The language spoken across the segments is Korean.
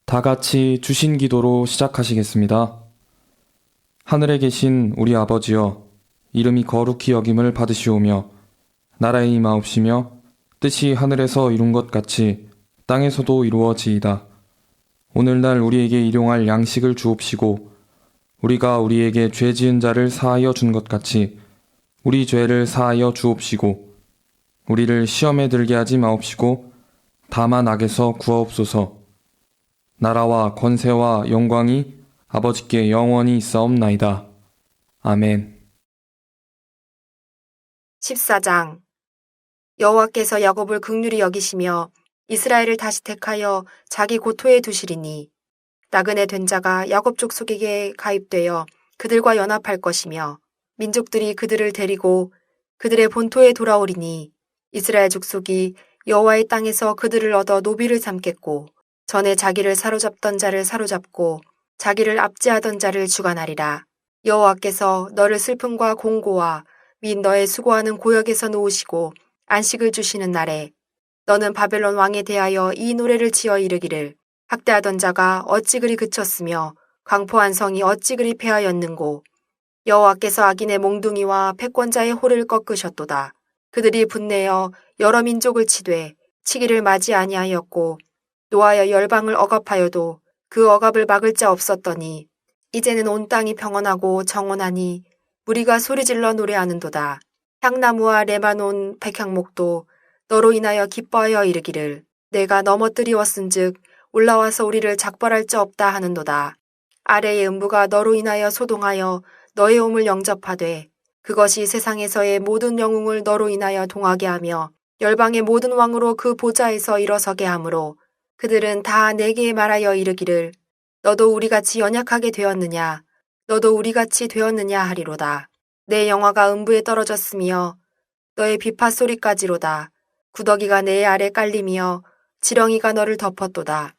다 같이 주신 기도로 시작하시겠습니다. 하늘에 계신 우리 아버지여, 이름이 거룩히 여김을 받으시오며, 나라의 임하옵시며, 뜻이 하늘에서 이룬 것 같이 땅에서도 이루어지이다. 오늘날 우리에게 일용할 양식을 주옵시고, 우리가 우리에게 죄 지은 자를 사하여 준 것 같이 우리 죄를 사하여 주옵시고, 우리를 시험에 들게 하지 마옵시고, 다만 악에서 구하옵소서. 나라와 권세와 영광이 아버지께 영원히 있사옵나이다. 아멘. 14장. 여호와께서 야곱을 긍휼히 여기시며 이스라엘을 다시 택하여 자기 고토에 두시리니 나그네 된 자가 야곱 족속에게 가입되어 그들과 연합할 것이며 민족들이 그들을 데리고 그들의 본토에 돌아오리니 이스라엘 족속이 여호와의 땅에서 그들을 얻어 노비를 삼겠고 전에 자기를 사로잡던 자를 사로잡고 자기를 압제하던 자를 주관하리라. 여호와께서 너를 슬픔과 공고와 및 너의 수고하는 고역에서 놓으시고 안식을 주시는 날에 너는 바벨론 왕에 대하여 이 노래를 지어 이르기를 학대하던 자가 어찌 그리 그쳤으며 강포한 성이 어찌 그리 패하였는고 여호와께서 악인의 몽둥이와 패권자의 홀을 꺾으셨도다. 그들이 분내어 여러 민족을 치되 치기를 맞이 아니하였고 노하여 열방을 억압하여도 그 억압을 막을 자 없었더니 이제는 온 땅이 평온하고 정온하니 무리가 소리질러 노래하는도다. 향나무와 레바논 백향목도 너로 인하여 기뻐하여 이르기를 내가 넘어뜨리웠은즉 올라와서 우리를 작벌할 자 없다 하는도다. 아래의 음부가 너로 인하여 소동하여 너의 옴을 영접하되 그것이 세상에서의 모든 영웅을 너로 인하여 동하게 하며 열방의 모든 왕으로 그 보좌에서 일어서게 하므로 그들은 다 내게 말하여 이르기를 너도 우리같이 연약하게 되었느냐 너도 우리같이 되었느냐 하리로다. 내 영화가 음부에 떨어졌으며 너의 비파 소리까지로다. 구더기가 내 아래 깔리며 지렁이가 너를 덮었도다.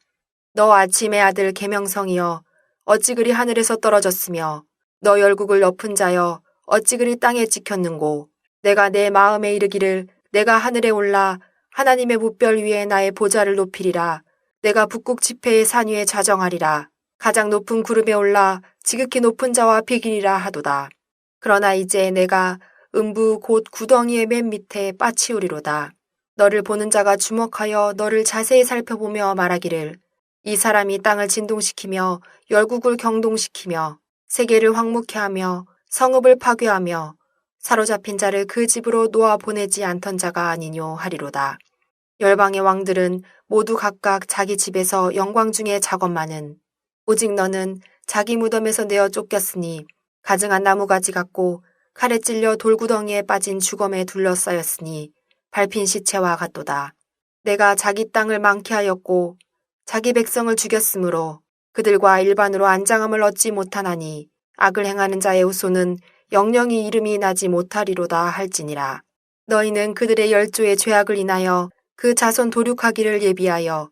너 아침의 아들 계명성이여 어찌 그리 하늘에서 떨어졌으며 너 열국을 엎은 자여 어찌 그리 땅에 찍혔는고 내가 내 마음에 이르기를 내가 하늘에 올라 하나님의 무별 위에 나의 보좌를 높이리라. 내가 북극 지폐의 산 위에 좌정하리라. 가장 높은 구름에 올라 지극히 높은 자와 비기리라 하도다. 그러나 이제 내가 음부 곧 구덩이의 맨 밑에 빠치우리로다. 너를 보는 자가 주목하여 너를 자세히 살펴보며 말하기를 이 사람이 땅을 진동시키며 열국을 경동시키며 세계를 황무케 하며 성읍을 파괴하며 사로잡힌 자를 그 집으로 놓아 보내지 않던 자가 아니뇨 하리로다. 열방의 왕들은 모두 각각 자기 집에서 영광 중에 작업만은 오직 너는 자기 무덤에서 내어 쫓겼으니 가증한 나무가지 같고 칼에 찔려 돌구덩이에 빠진 주검에 둘러싸였으니 밟힌 시체와 같도다. 내가 자기 땅을 망케 하였고 자기 백성을 죽였으므로 그들과 일반으로 안장함을 얻지 못하나니 악을 행하는 자의 후손은 영영이 이름이 나지 못하리로다 할지니라. 너희는 그들의 열조의 죄악을 인하여 그 자손 도륙하기를 예비하여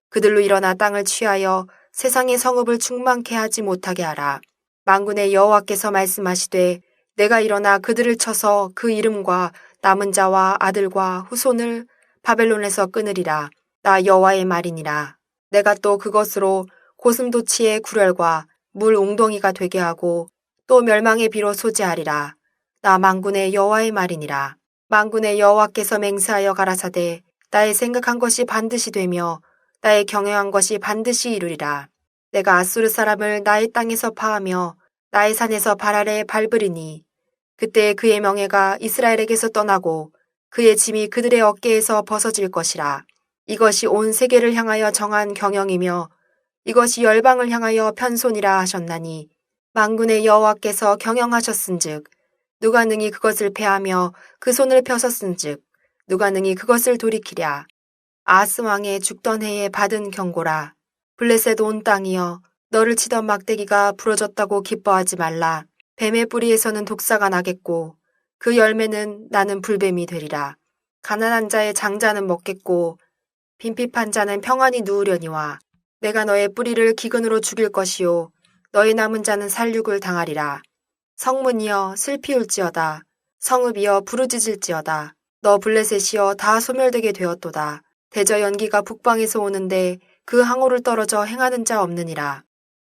그들로 일어나 땅을 취하여 세상의 성읍을 충만케 하지 못하게 하라. 만군의 여호와께서 말씀하시되 내가 일어나 그들을 쳐서 그 이름과 남은 자와 아들과 후손을 바벨론에서 끊으리라. 나 여호와의 말이니라. 내가 또 그것으로 고슴도치의 구렬과 물 웅덩이가 되게 하고 또 멸망의 비로 소재하리라. 나 만군의 여호와의 말이니라. 만군의 여호와께서 맹세하여 가라사대 나의 생각한 것이 반드시 되며 나의 경영한 것이 반드시 이루리라. 내가 아수르 사람을 나의 땅에서 파하며 나의 산에서 발 아래 밟으리니 그때 그의 명예가 이스라엘에게서 떠나고 그의 짐이 그들의 어깨에서 벗어질 것이라. 이것이 온 세계를 향하여 정한 경영이며 이것이 열방을 향하여 편손이라 하셨나니 만군의 여호와께서 경영하셨은즉 누가 능히 그것을 패하며 그 손을 펴섰은즉 누가 능히 그것을 돌이키랴. 아하스 왕의 죽던 해에 받은 경고라. 블레셋 온 땅이여 너를 치던 막대기가 부러졌다고 기뻐하지 말라. 뱀의 뿌리에서는 독사가 나겠고 그 열매는 나는 불뱀이 되리라. 가난한 자의 장자는 먹겠고 빈핍한 자는 평안히 누우려니와 내가 너의 뿌리를 기근으로 죽일 것이요 너의 남은 자는 살육을 당하리라. 성문이여 슬피 울지어다. 성읍이여 부르짖을지어다. 너 블레셋이여 다 소멸되게 되었도다. 대저 연기가 북방에서 오는데 그 항오를 떨어져 행하는 자 없느니라.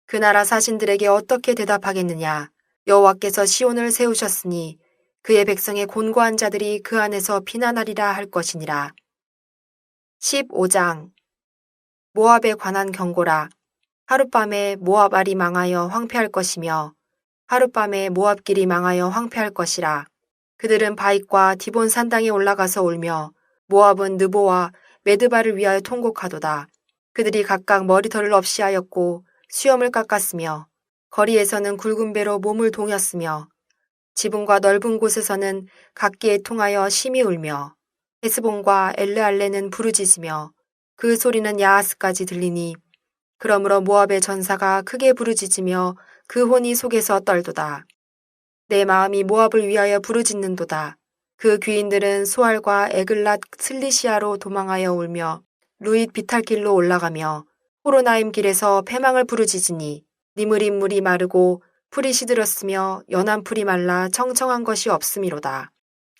그 나라 사신들에게 어떻게 대답하겠느냐. 여호와께서 시온을 세우셨으니 그의 백성의 곤고한 자들이 그 안에서 피난하리라 할 것이니라. 15장 모압에 관한 경고라. 하룻밤에 모압 알이 망하여 황폐할 것이며 하룻밤에 모압 길이 망하여 황폐할 것이라. 그들은 바익과 디본 산당에 올라가서 울며 모압은 느보와 메드바를 위하여 통곡하도다. 그들이 각각 머리털을 없이 하였고 수염을 깎았으며 거리에서는 굵은 배로 몸을 동였으며 지붕과 넓은 곳에서는 각기에 통하여 심히 울며 헤스본과 엘르알레는 부르짖으며 그 소리는 야하스까지 들리니 그러므로 모압의 전사가 크게 부르짖으며 그 혼이 속에서 떨도다. 내 마음이 모압을 위하여 부르짖는도다. 그 귀인들은 소알과 에글랏 슬리시아로 도망하여 울며 루잇 비탈길로 올라가며 호로나임 길에서 패망을 부르짖으니 니므린 물이 마르고 풀이 시들었으며 연한 풀이 말라 청청한 것이 없음이로다.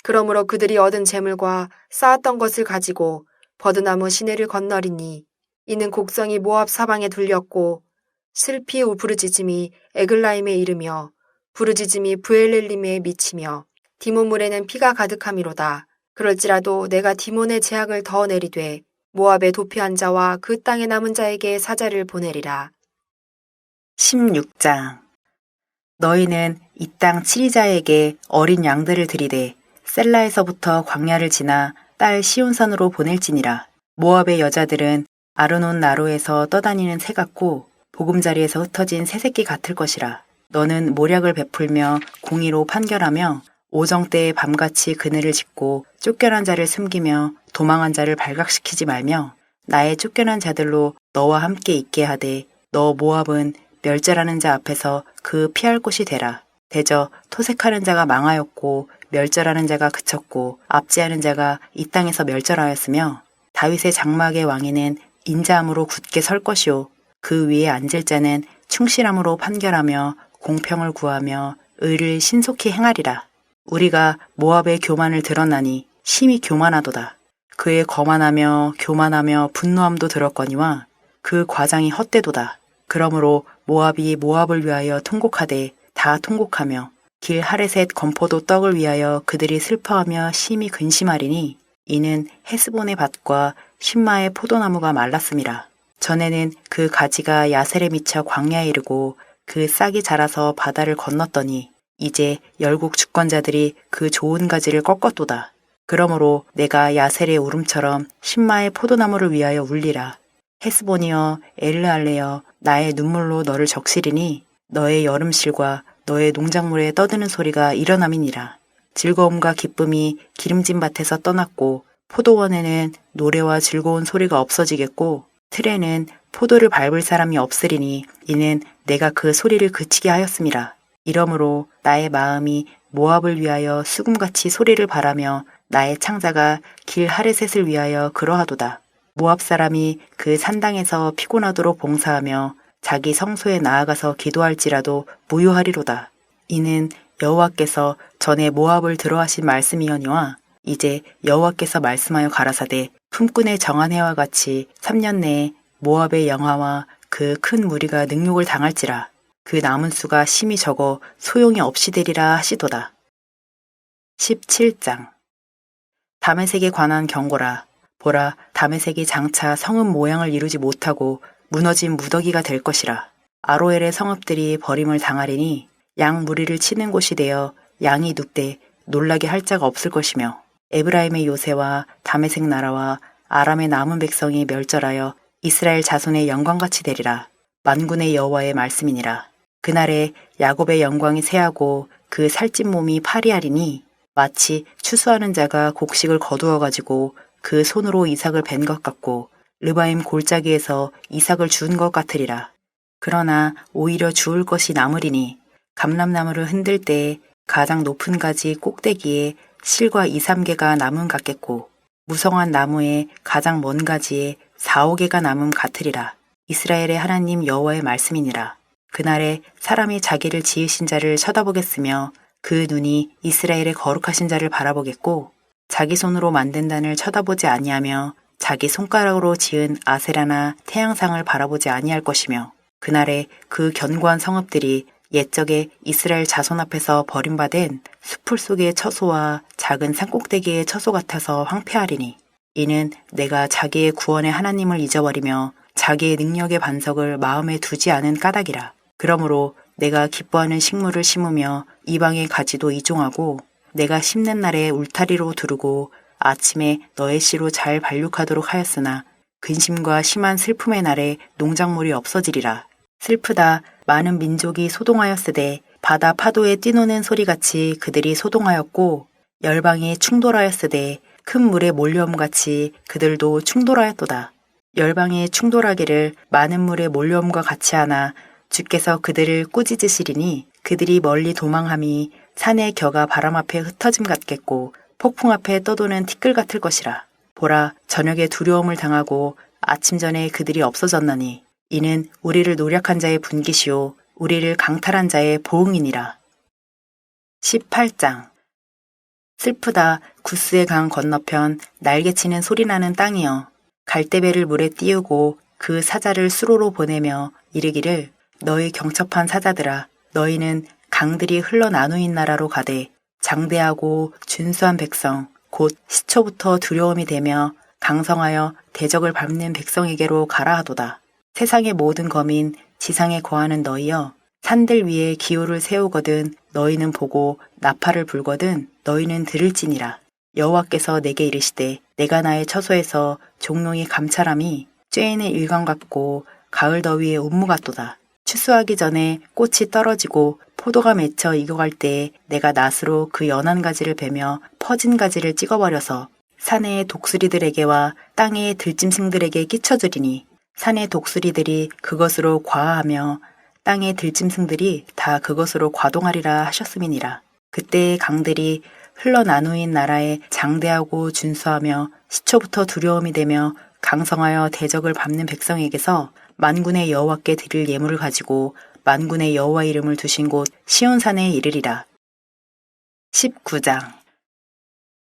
그러므로 그들이 얻은 재물과 쌓았던 것을 가지고 버드나무 시내를 건너리니 이는 곡성이 모압 사방에 둘렸고 슬피 부르짖음이 에글라임에 이르며 부르짖음이 브엘렐림에 미치며 디몬물에는 피가 가득함이로다. 그럴지라도 내가 디몬의 재앙을 더 내리되 모압에 도피한 자와 그 땅에 남은 자에게 사자를 보내리라. 16장 너희는 이 땅 치리자에게 어린 양들을 들이되 셀라에서부터 광야를 지나 딸 시온산으로 보낼지니라. 모압의 여자들은 아르논 나로에서 떠다니는 새 같고 보금자리에서 흩어진 새새끼 같을 것이라. 너는 모략을 베풀며 공의로 판결하며 오정 때에 밤같이 그늘을 짓고 쫓겨난 자를 숨기며 도망한 자를 발각시키지 말며 나의 쫓겨난 자들로 너와 함께 있게 하되 너 모압은 멸절하는 자 앞에서 그 피할 곳이 되라. 대저 토색하는 자가 망하였고 멸절하는 자가 그쳤고 압제하는 자가 이 땅에서 멸절하였으며 다윗의 장막의 왕위는 인자함으로 굳게 설 것이요 그 위에 앉을 자는 충실함으로 판결하며 공평을 구하며 의를 신속히 행하리라. 우리가 모압의 교만을 드러나니 심히 교만하도다. 그의 거만하며 교만하며 분노함도 들었거니와 그 과장이 헛되도다. 그러므로 모압이 모압을 위하여 통곡하되 다 통곡하며 길 하레셋 건포도 떡을 위하여 그들이 슬퍼하며 심히 근심하리니 이는 헤스본의 밭과 신마의 포도나무가 말랐음이라. 전에는 그 가지가 야셀에 미쳐 광야에 이르고 그 싹이 자라서 바다를 건넜더니 이제 열국 주권자들이 그 좋은 가지를 꺾었도다. 그러므로 내가 야셀의 울음처럼 신마의 포도나무를 위하여 울리라. 헤스본이여 엘르알레여 나의 눈물로 너를 적시리니 너의 여름실과 너의 농작물에 떠드는 소리가 일어남이니라. 즐거움과 기쁨이 기름진 밭에서 떠났고 포도원에는 노래와 즐거운 소리가 없어지겠고 틀에는 포도를 밟을 사람이 없으리니 이는 내가 그 소리를 그치게 하였음이라. 이러므로 나의 마음이 모압을 위하여 수금같이 소리를 바라며 나의 창자가 길 하레셋을 위하여 그러하도다. 모압 사람이 그 산당에서 피곤하도록 봉사하며 자기 성소에 나아가서 기도할지라도 무효하리로다. 이는 여호와께서 전에 모압을 들어하신 말씀이거니와 이제 여호와께서 말씀하여 가라사대 품꾼의 정한 해와 같이 3년 내에 모압의 영하와 그 큰 무리가 능욕을 당할지라. 그 남은 수가 심히 적어 소용이 없이 되리라 하시도다. 17장 다메섹에 관한 경고라. 보라, 다메섹이 장차 성읍 모양을 이루지 못하고 무너진 무더기가 될 것이라. 아로엘의 성읍들이 버림을 당하리니 양 무리를 치는 곳이 되어 양이 눕되 놀라게 할 자가 없을 것이며 에브라임의 요새와 다메섹 나라와 아람의 남은 백성이 멸절하여 이스라엘 자손의 영광같이 되리라. 만군의 여호와의 말씀이니라. 그날에 야곱의 영광이 쇠하고 그 살찐 몸이 파리하리니 마치 추수하는 자가 곡식을 거두어 가지고 그 손으로 이삭을 벤 것 같고 르바임 골짜기에서 이삭을 주운 것 같으리라. 그러나 오히려 주울 것이 남으리니 감람나무를 흔들 때에 가장 높은 가지 꼭대기에 실과 2, 3개가 남음 같겠고 무성한 나무에 가장 먼 가지에 4, 5개가 남음 같으리라. 이스라엘의 하나님 여호와의 말씀이니라. 그날에 사람이 자기를 지으신 자를 쳐다보겠으며 그 눈이 이스라엘의 거룩하신 자를 바라보겠고 자기 손으로 만든 단을 쳐다보지 아니하며 자기 손가락으로 지은 아세라나 태양상을 바라보지 아니할 것이며 그날에 그 견고한 성읍들이 옛적에 이스라엘 자손 앞에서 버림받은 수풀 속의 처소와 작은 산꼭대기의 처소 같아서 황폐하리니 이는 내가 자기의 구원의 하나님을 잊어버리며 자기의 능력의 반석을 마음에 두지 않은 까닭이라. 그러므로 내가 기뻐하는 식물을 심으며 이방의 가지도 이종하고 내가 심는 날에 울타리로 두르고 아침에 너의 씨로 잘 발육하도록 하였으나 근심과 심한 슬픔의 날에 농작물이 없어지리라. 슬프다. 많은 민족이 소동하였으되 바다 파도에 뛰노는 소리같이 그들이 소동하였고 열방이 충돌하였으되 큰 물에 몰려옴같이 그들도 충돌하였도다. 열방이 충돌하기를 많은 물에 몰려옴과 같이 하나 주께서 그들을 꾸짖으시리니 그들이 멀리 도망함이 산의 겨가 바람 앞에 흩어짐 같겠고 폭풍 앞에 떠도는 티끌 같을 것이라. 보라, 저녁에 두려움을 당하고 아침 전에 그들이 없어졌나니 이는 우리를 노력한 자의 분깃이요 우리를 강탈한 자의 보응이니라. 18장. 슬프다. 구스의 강 건너편 날개치는 소리나는 땅이여. 갈대배를 물에 띄우고 그 사자를 수로로 보내며 이르기를 너희 경첩한 사자들아 너희는 강들이 흘러 나누인 나라로 가되 장대하고 준수한 백성 곧 시초부터 두려움이 되며 강성하여 대적을 밟는 백성에게로 가라 하도다. 세상의 모든 거민 지상에 거하는 너희여 산들 위에 기호를 세우거든 너희는 보고 나팔을 불거든 너희는 들을지니라. 여호와께서 내게 이르시되 내가 나의 처소에서 종용이 감찰함이 쬐인의 일광 같고 가을 더위의 운무 같도다. 추수하기 전에 꽃이 떨어지고 포도가 맺혀 익어갈 때에 내가 낫으로 그 연한 가지를 베며 퍼진 가지를 찍어버려서 산의 독수리들에게와 땅의 들짐승들에게 끼쳐주리니 산의 독수리들이 그것으로 과하하며 땅의 들짐승들이 다 그것으로 과동하리라 하셨음이니라. 그때의 강들이 흘러 나누인 나라에 장대하고 준수하며 시초부터 두려움이 되며 강성하여 대적을 밟는 백성에게서 만군의 여호와께 드릴 예물을 가지고 만군의 여호와 이름을 두신 곳 시온산에 이르리라. 19장.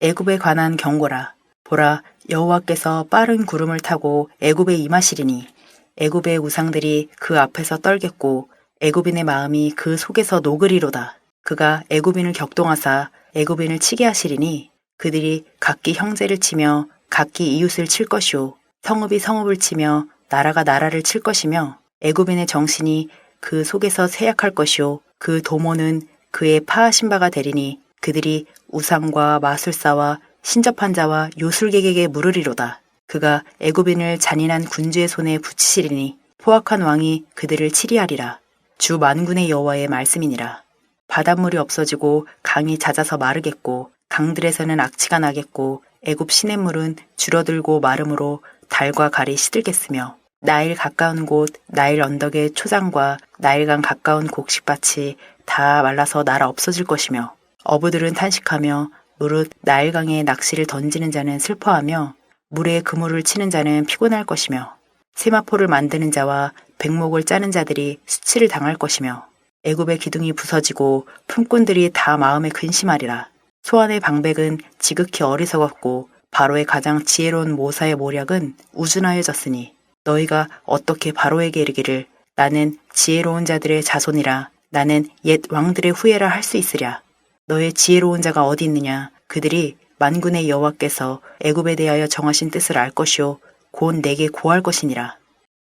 애굽에 관한 경고라. 보라, 여호와께서 빠른 구름을 타고 애굽에 임하시리니 애굽의 우상들이 그 앞에서 떨겠고 애굽인의 마음이 그 속에서 녹으리로다. 그가 애굽인을 격동하사 애굽인을 치게 하시리니 그들이 각기 형제를 치며 각기 이웃을 칠 것이요 성읍이 성읍을 치며 나라가 나라를 칠 것이며 애굽인의 정신이 그 속에서 쇠약할 것이요 그 도모는 그의 파하신 바가 되리니 그들이 우상과 마술사와 신접한 자와 요술객에게 물으리로다. 그가 애굽인을 잔인한 군주의 손에 붙이시리니 포악한 왕이 그들을 치리하리라. 주 만군의 여호와의 말씀이니라. 바닷물이 없어지고 강이 잦아서 마르겠고 강들에서는 악취가 나겠고 애굽 시냇물은 줄어들고 마름으로 달과 갈이 시들겠으며 나일 가까운 곳 나일 언덕의 초장과 나일강 가까운 곡식밭이 다 말라서 날아 없어질 것이며 어부들은 탄식하며 무릇 나일강에 낚시를 던지는 자는 슬퍼하며 물에 그물을 치는 자는 피곤할 것이며 세마포를 만드는 자와 백목을 짜는 자들이 수치를 당할 것이며 애굽의 기둥이 부서지고 품꾼들이 다 마음에 근심하리라. 소안의 방백은 지극히 어리석었고 바로의 가장 지혜로운 모사의 모략은 우준하여졌으니 너희가 어떻게 바로에게 이르기를 나는 지혜로운 자들의 자손이라 나는 옛 왕들의 후예라 할 수 있으랴. 너의 지혜로운 자가 어디 있느냐. 그들이 만군의 여호와께서 애굽에 대하여 정하신 뜻을 알 것이요 곧 내게 고할 것이니라.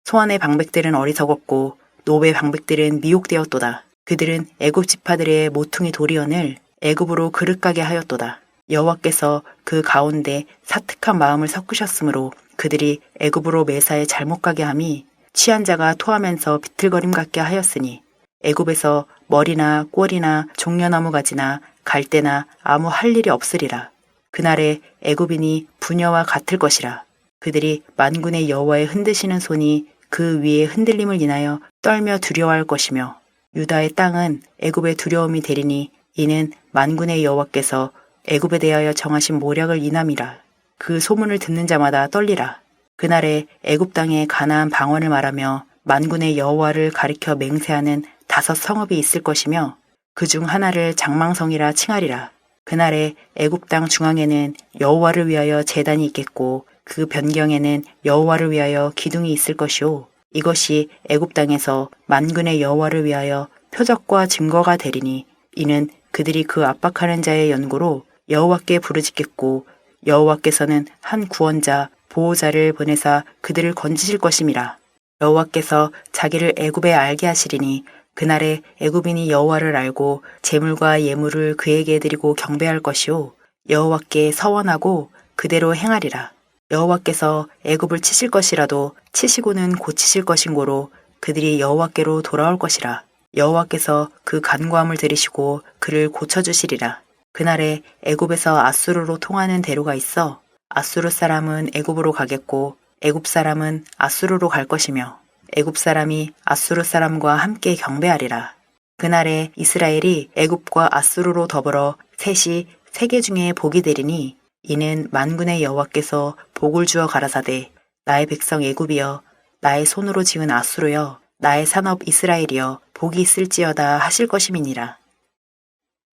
소안의 방백들은 어리석었고 노베 방백들은 미혹되었도다. 그들은 애굽 지파들의 모퉁이 도리언을 애굽으로 그릇가게 하였도다. 여호와께서 그 가운데 사특한 마음을 섞으셨으므로 그들이 애굽으로 매사에 잘못 가게 함이 취한 자가 토하면서 비틀거림 같게 하였으니 애굽에서 머리나 꼴이나 종려나무 가지나 갈대나 아무 할 일이 없으리라. 그날에 애굽인이 부녀와 같을 것이라. 그들이 만군의 여호와의 흔드시는 손이 그 위에 흔들림을 인하여 떨며 두려워할 것이며 유다의 땅은 애굽의 두려움이 되리니 이는 만군의 여호와께서 애굽에 대하여 정하신 모략을 인함이라. 그 소문을 듣는 자마다 떨리라. 그날에 애굽 땅에 가나안 방언을 말하며 만군의 여호와를 가리켜 맹세하는 5 성읍이 있을 것이며 그 중 하나를 장망성이라 칭하리라. 그날에 애굽 땅 중앙에는 여호와를 위하여 제단이 있겠고 그 변경에는 여호와를 위하여 기둥이 있을 것이요 이것이 애굽 땅에서 만군의 여호와를 위하여 표적과 증거가 되리니 이는 그들이 그 압박하는 자의 연고로 여호와께 부르짖겠고 여호와께서는 한 구원자 보호자를 보내사 그들을 건지실 것임이라. 여호와께서 자기를 애굽에 알게 하시리니 그날에 애굽인이 여호와를 알고 제물과 예물을 그에게 드리고 경배할 것이요 여호와께 서원하고 그대로 행하리라. 여호와께서 애굽을 치실 것이라도 치시고는 고치실 것인고로 그들이 여호와께로 돌아올 것이라. 여호와께서 그 간구함을 들으시고 그를 고쳐주시리라. 그날에 애굽에서 아수르로 통하는 대로가 있어 아수르 사람은 애굽으로 가겠고 애굽 사람은 아수르로 갈 것이며 애굽 사람이 아수르 사람과 함께 경배하리라. 그날에 이스라엘이 애굽과 아수르로 더불어 셋이 세계 중에 복이 되리니 이는 만군의 여호와께서 복을 주어 가라사대 나의 백성 애굽이여 나의 손으로 지은 아수르여 나의 산업 이스라엘이여 복이 있을지어다 하실 것임이니라.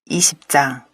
20장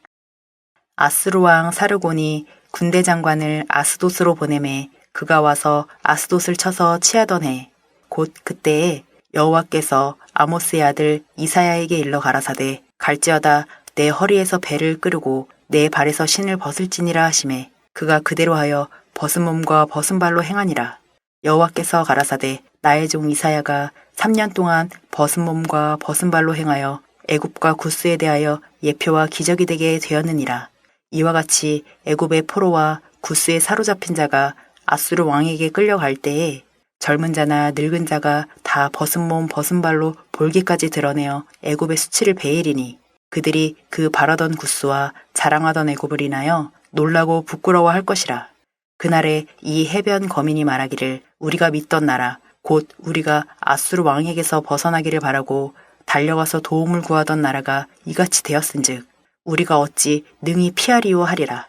아수르 왕 사르곤이 군대 장관을 아스돗으로 보내매 그가 와서 아스돗을 쳐서 취하던 해 곧 그때에 여호와께서 아모스의 아들 이사야에게 일러 가라사대 갈지어다 내 허리에서 배를 끄르고 내 발에서 신을 벗을지니라 하시매 그가 그대로 하여 벗은 몸과 벗은 발로 행하니라. 여호와께서 가라사대 나의 종 이사야가 3년 동안 벗은 몸과 벗은 발로 행하여 애굽과 구스에 대하여 예표와 기적이 되게 되었느니라. 이와 같이 애굽의 포로와 구스에 사로잡힌 자가 아수르 왕에게 끌려갈 때에 젊은 자나 늙은 자가 다 벗은 몸 벗은 발로 볼기까지 드러내어 애굽의 수치를 베이리니 그들이 그 바라던 구스와 자랑하던 애굽을 인하여 놀라고 부끄러워할 것이라. 그날에 이 해변 거민이 말하기를 우리가 믿던 나라 곧 우리가 아수르 왕에게서 벗어나기를 바라고 달려가서 도움을 구하던 나라가 이같이 되었은즉 우리가 어찌 능히 피하리오 하리라.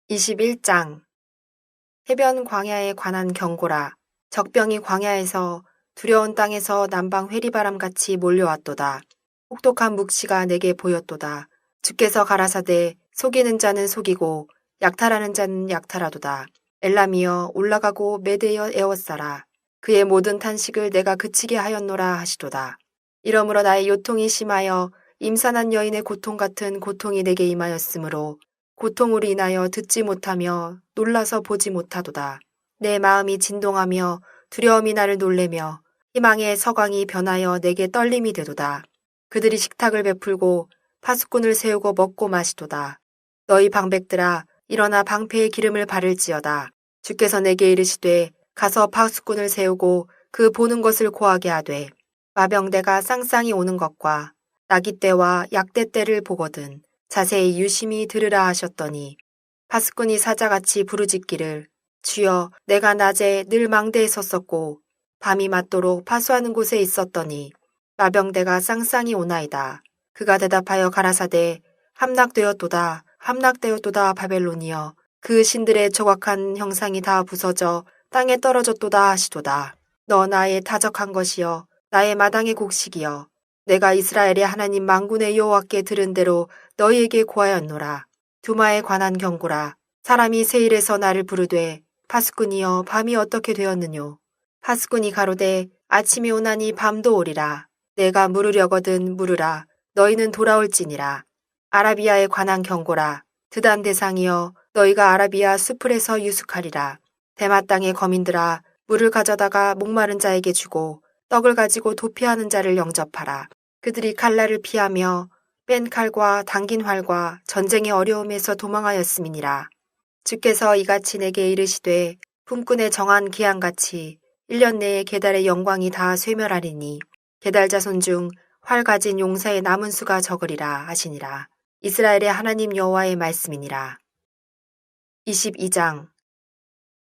21장 해변 광야에 관한 경고라. 적병이 광야에서 두려운 땅에서 남방 회리바람같이 몰려왔도다. 혹독한 묵시가 내게 보였도다. 주께서 가라사대 속이는 자는 속이고 약탈하는 자는 약탈하도다. 엘람이여 올라가고 메대여 에워싸라. 그의 모든 탄식을 내가 그치게 하였노라 하시도다. 이러므로 나의 요통이 심하여 임산한 여인의 고통 같은 고통이 내게 임하였으므로 고통으로 인하여 듣지 못하며 놀라서 보지 못하도다. 내 마음이 진동하며 두려움이 나를 놀래며 희망의 서광이 변하여 내게 떨림이 되도다. 그들이 식탁을 베풀고 파수꾼을 세우고 먹고 마시도다. 너희 방백들아 일어나 방패의 기름을 바를지어다. 주께서 내게 이르시되 가서 파수꾼을 세우고 그 보는 것을 고하게 하되 마병대가 쌍쌍이 오는 것과 나기 때와 약대 때를 보거든 자세히 유심히 들으라 하셨더니 파수꾼이 사자같이 부르짖기를 주여 내가 낮에 늘 망대에 섰었고 밤이 맞도록 파수하는 곳에 있었더니 마병대가 쌍쌍이 오나이다. 그가 대답하여 가라사대 함락되었도다 함락되었도다 바벨론이여 그 신들의 조각한 형상이 다 부서져 땅에 떨어졌도다 하시도다. 너 나의 타적한 것이여 나의 마당의 곡식이여 내가 이스라엘의 하나님 만군의 여호와께 들은 대로 너희에게 고하였노라. 두마에 관한 경고라. 사람이 세일에서 나를 부르되 파수꾼이여 밤이 어떻게 되었느뇨. 파수꾼이 가로되 아침이 오나니 밤도 오리라. 내가 물으려거든 물으라. 너희는 돌아올지니라. 아라비아에 관한 경고라. 드단 대상이여 너희가 아라비아 수풀에서 유숙하리라. 대마 땅의 거민들아 물을 가져다가 목마른 자에게 주고 떡을 가지고 도피하는 자를 영접하라. 그들이 칼날을 피하며 뺀 칼과 당긴 활과 전쟁의 어려움에서 도망하였음이니라. 주께서 이같이 내게 이르시되 품꾼의 정한 기한같이 1년 내에 게달의 영광이 다 쇠멸하리니 게달 자손 중 활 가진 용사의 남은 수가 적으리라 하시니라. 이스라엘의 하나님 여호와의 말씀이니라. 22장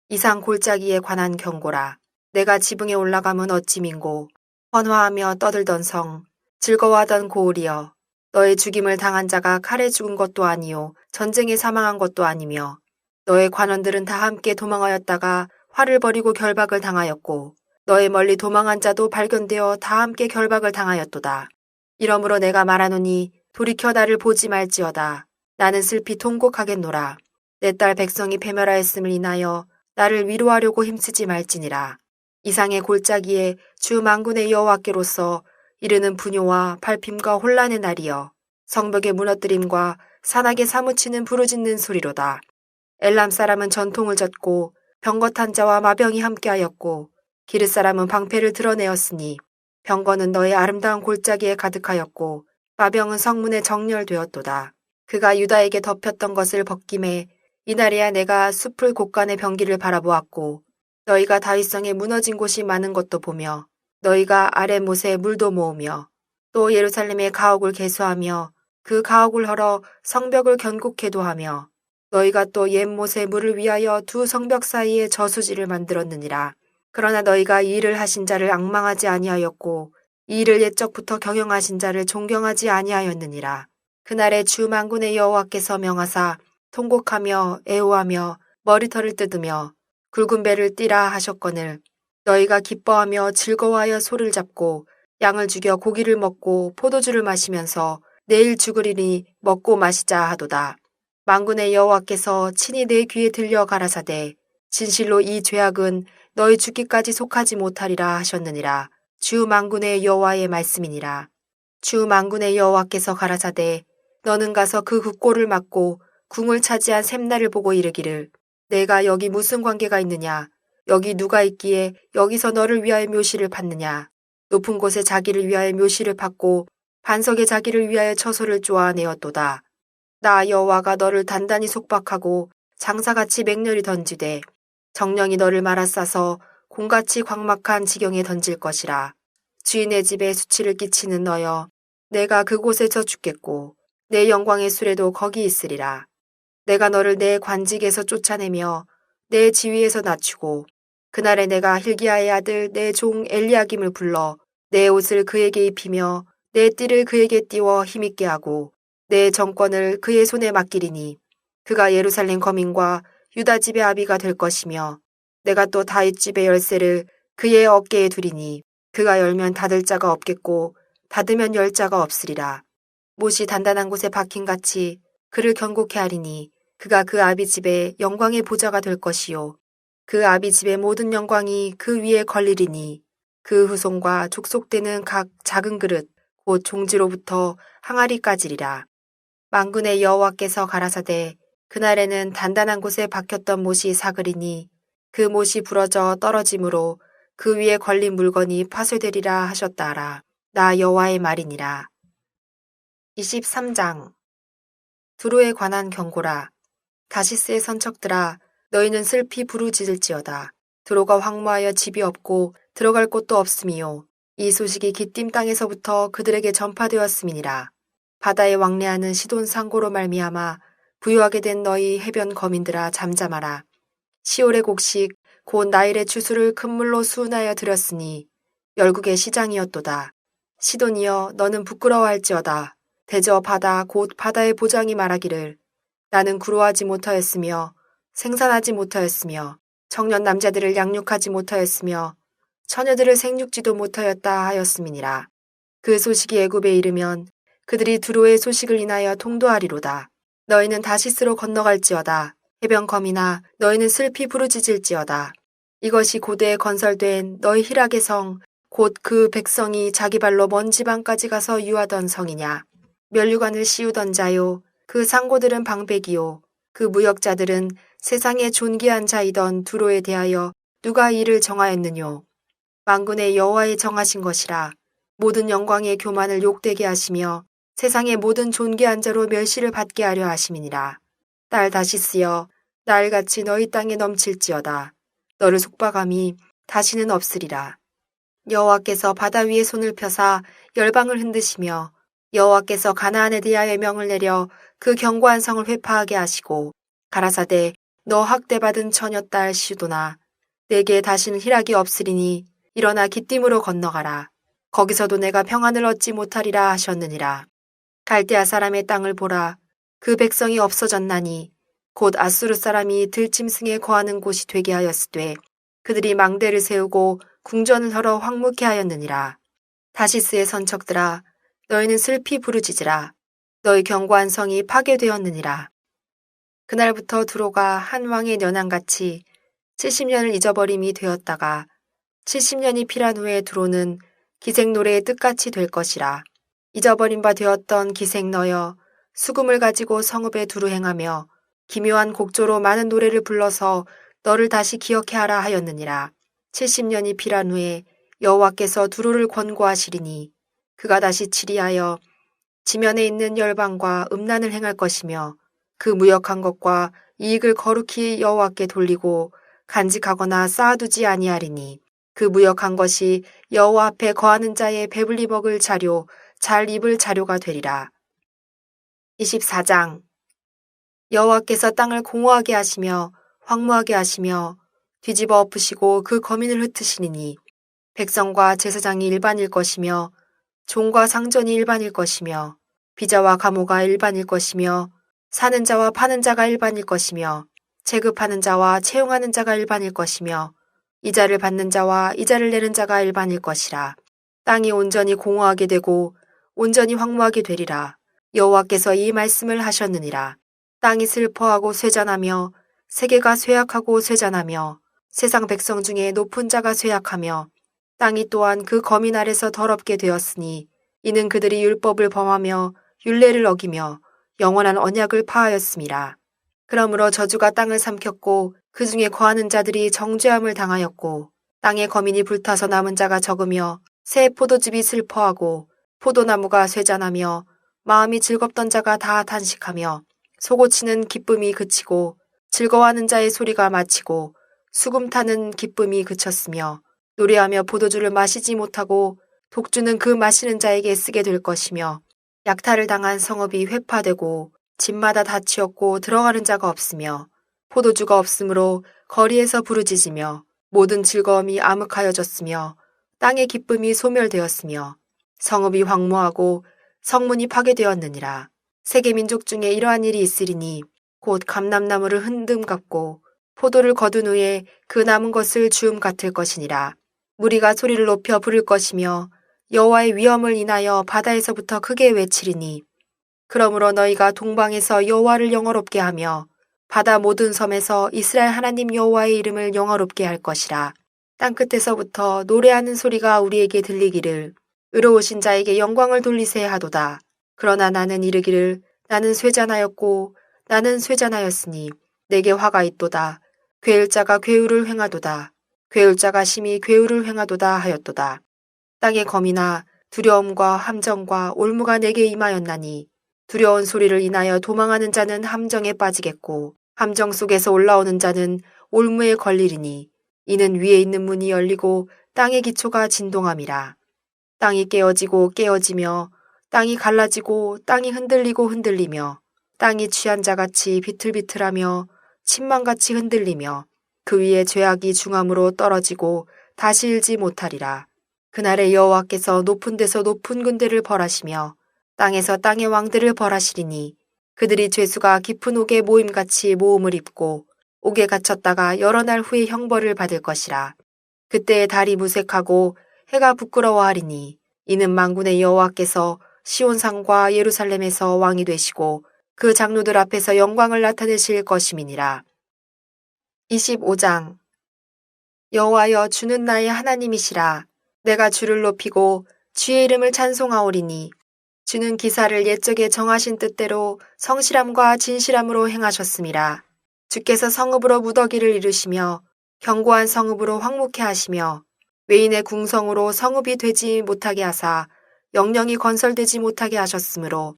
이상 골짜기에 관한 경고라. 내가 지붕에 올라가면 어찌 민고 헌화하며 떠들던 성 즐거워하던 고을이여 너의 죽임을 당한 자가 칼에 죽은 것도 아니요 전쟁에 사망한 것도 아니며 너의 관원들은 다 함께 도망하였다가 활을 버리고 결박을 당하였고 너의 멀리 도망한 자도 발견되어 다 함께 결박을 당하였도다. 이러므로 내가 말하노니 돌이켜 나를 보지 말지어다. 나는 슬피 통곡하겠노라. 내 딸 백성이 패멸하였음을 인하여 나를 위로하려고 힘쓰지 말지니라. 이상의 골짜기에 주 만군의 여호와께로서 이르는 분요와 발핌과 혼란의 날이여 성벽의 무너뜨림과 산악에 사무치는 부르짖는 소리로다. 엘람 사람은 전통을 젓고 병거탄 자와 마병이 함께하였고 기르 사람은 방패를 드러내었으니 병거는 너의 아름다운 골짜기에 가득하였고 마병은 성문에 정렬되었도다. 그가 유다에게 덮였던 것을 벗김에 이날이야 내가 숲을 곳간의 병기를 바라보았고 너희가 다윗성에 무너진 곳이 많은 것도 보며 너희가 아랫못에 물도 모으며 또 예루살렘의 가옥을 개수하며 그 가옥을 헐어 성벽을 견고케도 하며 너희가 또 옛못에 물을 위하여 두 성벽 사이에 저수지를 만들었느니라. 그러나 너희가 이 일을 하신 자를 앙망하지 아니하였고 이 일을 옛적부터 경영하신 자를 존경하지 아니하였느니라. 그날에 주 만군의 여호와께서 명하사 통곡하며 애호하며 머리털을 뜯으며 굵은 배를 띠라 하셨거늘 너희가 기뻐하며 즐거워하여 소를 잡고 양을 죽여 고기를 먹고 포도주를 마시면서 내일 죽으리니 먹고 마시자 하도다. 만군의 여호와께서 친히 내 귀에 들려 가라사대 진실로 이 죄악은 너희 죽기까지 속하지 못하리라 하셨느니라. 주 만군의 여호와의 말씀이니라. 주 만군의 여호와께서 가라사대 너는 가서 그 국고를 막고 궁을 차지한 샘나를 보고 이르기를 내가 여기 무슨 관계가 있느냐 여기 누가 있기에 여기서 너를 위하여 묘시를 받느냐 높은 곳에 자기를 위하여 묘시를 받고 반석에 자기를 위하여 처소를 쪼아내었도다. 나 여호와가 너를 단단히 속박하고 장사같이 맹렬히 던지되 정령이 너를 말아싸서 공같이 광막한 지경에 던질 것이라. 주인의 집에 수치를 끼치는 너여 내가 그곳에서 죽겠고 내 영광의 수레도 거기 있으리라. 내가 너를 내 관직에서 쫓아내며 내 지위에서 낮추고 그날에 내가 hil기야의 아들 내 종 엘리야김을 불러 내 옷을 그에게 입히며 내 띠를 그에게 띄워 힘있게 하고 내 정권을 그의 손에 맡기리니 그가 예루살렘 거민과 유다 집의 아비가 될 것이며 내가 또 다윗 집의 열쇠를 그의 어깨에 두리니 그가 열면 닫을 자가 없겠고 닫으면 열 자가 없으리라. 못이 단단한 곳에 박힌같이 그를 견고케 하리니 그가 그 아비 집의 영광의 보좌가 될 것이요 그 아비 집의 모든 영광이 그 위에 걸리리니 그 후손과 족속되는 각 작은 그릇 곧 종지로부터 항아리까지리라. 만군의 여호와께서 가라사대 그날에는 단단한 곳에 박혔던 못이 사그리니 그 못이 부러져 떨어짐으로 그 위에 걸린 물건이 파쇄되리라 하셨다라. 나 여호와의 말이니라. 23장 두로에 관한 경고라. 다시스의 선척들아 너희는 슬피 부르짖을지어다. 두로가 황무하여 집이 없고 들어갈 곳도 없음이요 이 소식이 기띔 땅에서부터 그들에게 전파되었음이니라. 바다에 왕래하는 시돈 상고로 말미암아 부유하게 된 너희 해변 거민들아 잠잠하라. 시올의 곡식 곧 나일의 추수를 큰 물로 수은하여 드렸으니 열국의 시장이었도다. 시돈이여 너는 부끄러워할지어다. 대저 바다 곧 바다의 보장이 말하기를 나는 구로하지 못하였으며 생산하지 못하였으며 청년 남자들을 양육하지 못하였으며 처녀들을 생육지도 못하였다 하였음이니라. 그 소식이 애굽에 이르면 그들이 두로의 소식을 인하여 통도하리로다. 너희는 다시스로 건너갈지어다. 해변 거민아 너희는 슬피 부르짖을지어다. 이것이 고대에 건설된 너희 희락의 성 곧 그 백성이 자기 발로 먼 지방까지 가서 유하던 성이냐. 면류관을 씌우던 자요 그 상고들은 방백이요 그 무역자들은 세상에 존귀한 자이던 두로에 대하여 누가 이를 정하였느뇨. 만군의 여호와의 정하신 것이라. 모든 영광의 교만을 욕되게 하시며 세상의 모든 존귀한 자로 멸시를 받게 하려 하심이니라. 딸 다시스여 날같이 너희 땅에 넘칠지어다. 너를 속박함이 다시는 없으리라. 여호와께서 바다 위에 손을 펴사 열방을 흔드시며 여호와께서 가나안에 대하여 명을 내려 그 견고한 성을 회파하게 하시고 가라사대 너 학대받은 처녀딸 시도나 내게 다시는 희락이 없으리니 일어나 기띔으로 건너가라. 거기서도 내가 평안을 얻지 못하리라 하셨느니라. 갈대아 사람의 땅을 보라. 그 백성이 없어졌나니 곧 아수르 사람이 들짐승에 거하는 곳이 되게 하였으되 그들이 망대를 세우고 궁전을 헐어 황무케 하였느니라. 다시스의 선척들아 너희는 슬피 부르짖으라. 너희 견고한 성이 파괴되었느니라. 그날부터 두로가 한 왕의 년한같이 70년을 잊어버림이 되었다가 70년이 필한 후에 두로는 기생 노래의 뜻같이 될 것이라. 잊어버린 바 되었던 기생 너여 수금을 가지고 성읍에 두루 행하며 기묘한 곡조로 많은 노래를 불러서 너를 다시 기억해 하라 하였느니라. 70년이 필한 후에 여호와께서 두루를 권고하시리니 그가 다시 치리하여 지면에 있는 열방과 음란을 행할 것이며 그 무역한 것과 이익을 거룩히 여호와께 돌리고 간직하거나 쌓아두지 아니하리니 그 무역한 것이 여호와 앞에 거하는 자의 배불리 먹을 자료, 잘 입을 자료가 되리라. 24장 여호와께서 땅을 공허하게 하시며 황무하게 하시며 뒤집어 엎으시고 그 거민을 흩으시니니 백성과 제사장이 일반일 것이며 종과 상전이 일반일 것이며 비자와 가모가 일반일 것이며 사는 자와 파는 자가 일반일 것이며 체급하는 자와 채용하는 자가 일반일 것이며 이자를 받는 자와 이자를 내는 자가 일반일 것이라. 땅이 온전히 공허하게 되고 온전히 황무하게 되리라. 여호와께서 이 말씀을 하셨느니라. 땅이 슬퍼하고 쇠잔하며 세계가 쇠약하고 쇠잔하며 세상 백성 중에 높은 자가 쇠약하며 땅이 또한 그 거민 아래서 더럽게 되었으니 이는 그들이 율법을 범하며 율례를 어기며 영원한 언약을 파하였음이라. 그러므로 저주가 땅을 삼켰고 그 중에 거하는 자들이 정죄함을 당하였고 땅의 거민이 불타서 남은 자가 적으며 새 포도즙이 슬퍼하고 포도나무가 쇠잔하며 마음이 즐겁던 자가 다 탄식하며 소고치는 기쁨이 그치고 즐거워하는 자의 소리가 마치고 수금 타는 기쁨이 그쳤으며 노래하며 포도주를 마시지 못하고 독주는 그 마시는 자에게 쓰게 될 것이며 약탈을 당한 성읍이 회파되고 집마다 닫히었고 들어가는 자가 없으며 포도주가 없으므로 거리에서 부르짖으며 모든 즐거움이 암흑하여졌으며 땅의 기쁨이 소멸되었으며 성읍이 황무하고 성문이 파괴되었느니라. 세계 민족 중에 이러한 일이 있으리니 곧 감람나무를 흔듦 같고 포도를 거둔 후에 그 남은 것을 주움 같을 것이니라. 무리가 소리를 높여 부를 것이며 여호와의 위엄을 인하여 바다에서부터 크게 외치리니 그러므로 너희가 동방에서 여호와를 영어롭게 하며 바다 모든 섬에서 이스라엘 하나님 여호와의 이름을 영어롭게 할 것이라. 땅끝에서부터 노래하는 소리가 우리에게 들리기를 의로우신 자에게 영광을 돌리세 하도다. 그러나 나는 이르기를 나는 쇠잔하였고 나는 쇠잔하였으니 내게 화가 있도다. 괴울자가 괴울을 행하도다. 괴울자가 심히 괴울을 행하도다 하였도다. 땅의 검이나 두려움과 함정과 올무가 내게 임하였나니 두려운 소리를 인하여 도망하는 자는 함정에 빠지겠고 함정 속에서 올라오는 자는 올무에 걸리리니 이는 위에 있는 문이 열리고 땅의 기초가 진동함이라. 땅이 깨어지고 깨어지며 땅이 갈라지고 땅이 흔들리고 흔들리며 땅이 취한 자같이 비틀비틀하며 침망같이 흔들리며 그 위에 죄악이 중함으로 떨어지고 다시 일지 못하리라. 그날에 여호와께서 높은 데서 높은 군대를 벌하시며 땅에서 땅의 왕들을 벌하시리니 그들이 죄수가 깊은 옥에 모임같이 모음을 입고 옥에 갇혔다가 여러 날 후에 형벌을 받을 것이라. 그때에 달이 무색하고 해가 부끄러워하리니 이는 만군의 여호와께서 시온산과 예루살렘에서 왕이 되시고 그 장로들 앞에서 영광을 나타내실 것임이니라. 25장 여호와여 주는 나의 하나님이시라. 내가 주를 높이고 주의 이름을 찬송하오리니 주는 기사를 옛적에 정하신 뜻대로 성실함과 진실함으로 행하셨음이라. 주께서 성읍으로 무더기를 이루시며 견고한 성읍으로 황무케 하시며 외인의 궁성으로 성읍이 되지 못하게 하사 영영이 건설되지 못하게 하셨으므로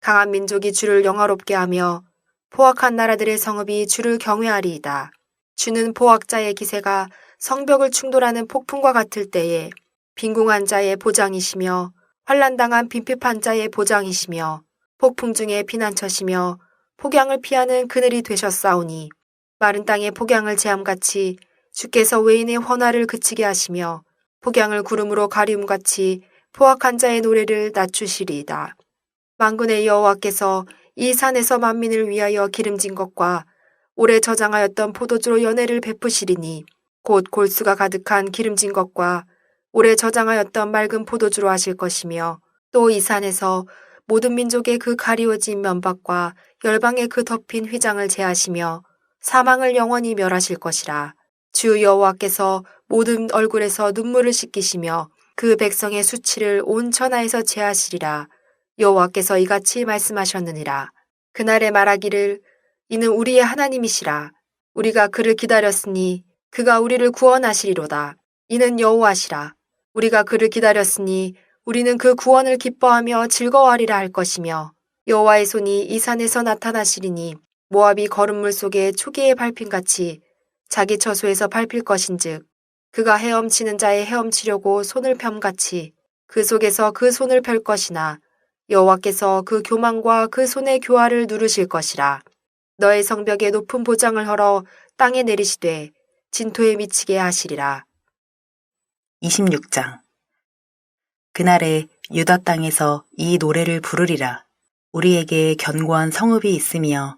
강한 민족이 주를 영화롭게 하며 포악한 나라들의 성읍이 주를 경외하리이다. 주는 포악자의 기세가 성벽을 충돌하는 폭풍과 같을 때에 빈궁한 자의 보장이시며 환난당한 빈핍한 자의 보장이시며 폭풍 중에 피난처시며 폭양을 피하는 그늘이 되셨사오니 마른 땅의 폭양을 제함같이 주께서 외인의 헌화를 그치게 하시며 폭양을 구름으로 가리움같이 포악한 자의 노래를 낮추시리이다. 만군의 여호와께서 이 산에서 만민을 위하여 기름진 것과 오래 저장하였던 포도주로 연회를 베푸시리니 곧 골수가 가득한 기름진 것과 오래 저장하였던 맑은 포도주로 하실 것이며 또 이 산에서 모든 민족의 그 가리워진 면박과 열방의 그 덮인 휘장을 제하시며 사망을 영원히 멸하실 것이라. 주 여호와께서 모든 얼굴에서 눈물을 씻기시며 그 백성의 수치를 온 천하에서 제하시리라. 여호와께서 이같이 말씀하셨느니라. 그날에 말하기를 이는 우리의 하나님이시라. 우리가 그를 기다렸으니 그가 우리를 구원하시리로다. 이는 여호와시라. 우리가 그를 기다렸으니 우리는 그 구원을 기뻐하며 즐거워하리라 할 것이며 여호와의 손이 이 산에서 나타나시리니 모압이 거름물 속에 초기에 밟힌같이 자기 처소에서 밟힐 것인즉 그가 헤엄치는 자의 헤엄치려고 손을 펴같이 그 속에서 그 손을 펼 것이나 여호와께서 그 교만과 그 손의 교활을 누르실 것이라. 너의 성벽에 높은 보장을 헐어 땅에 내리시되 진토에 미치게 하시리라. 26장. 그날에 유다 땅에서 이 노래를 부르리라. 우리에게 견고한 성읍이 있으며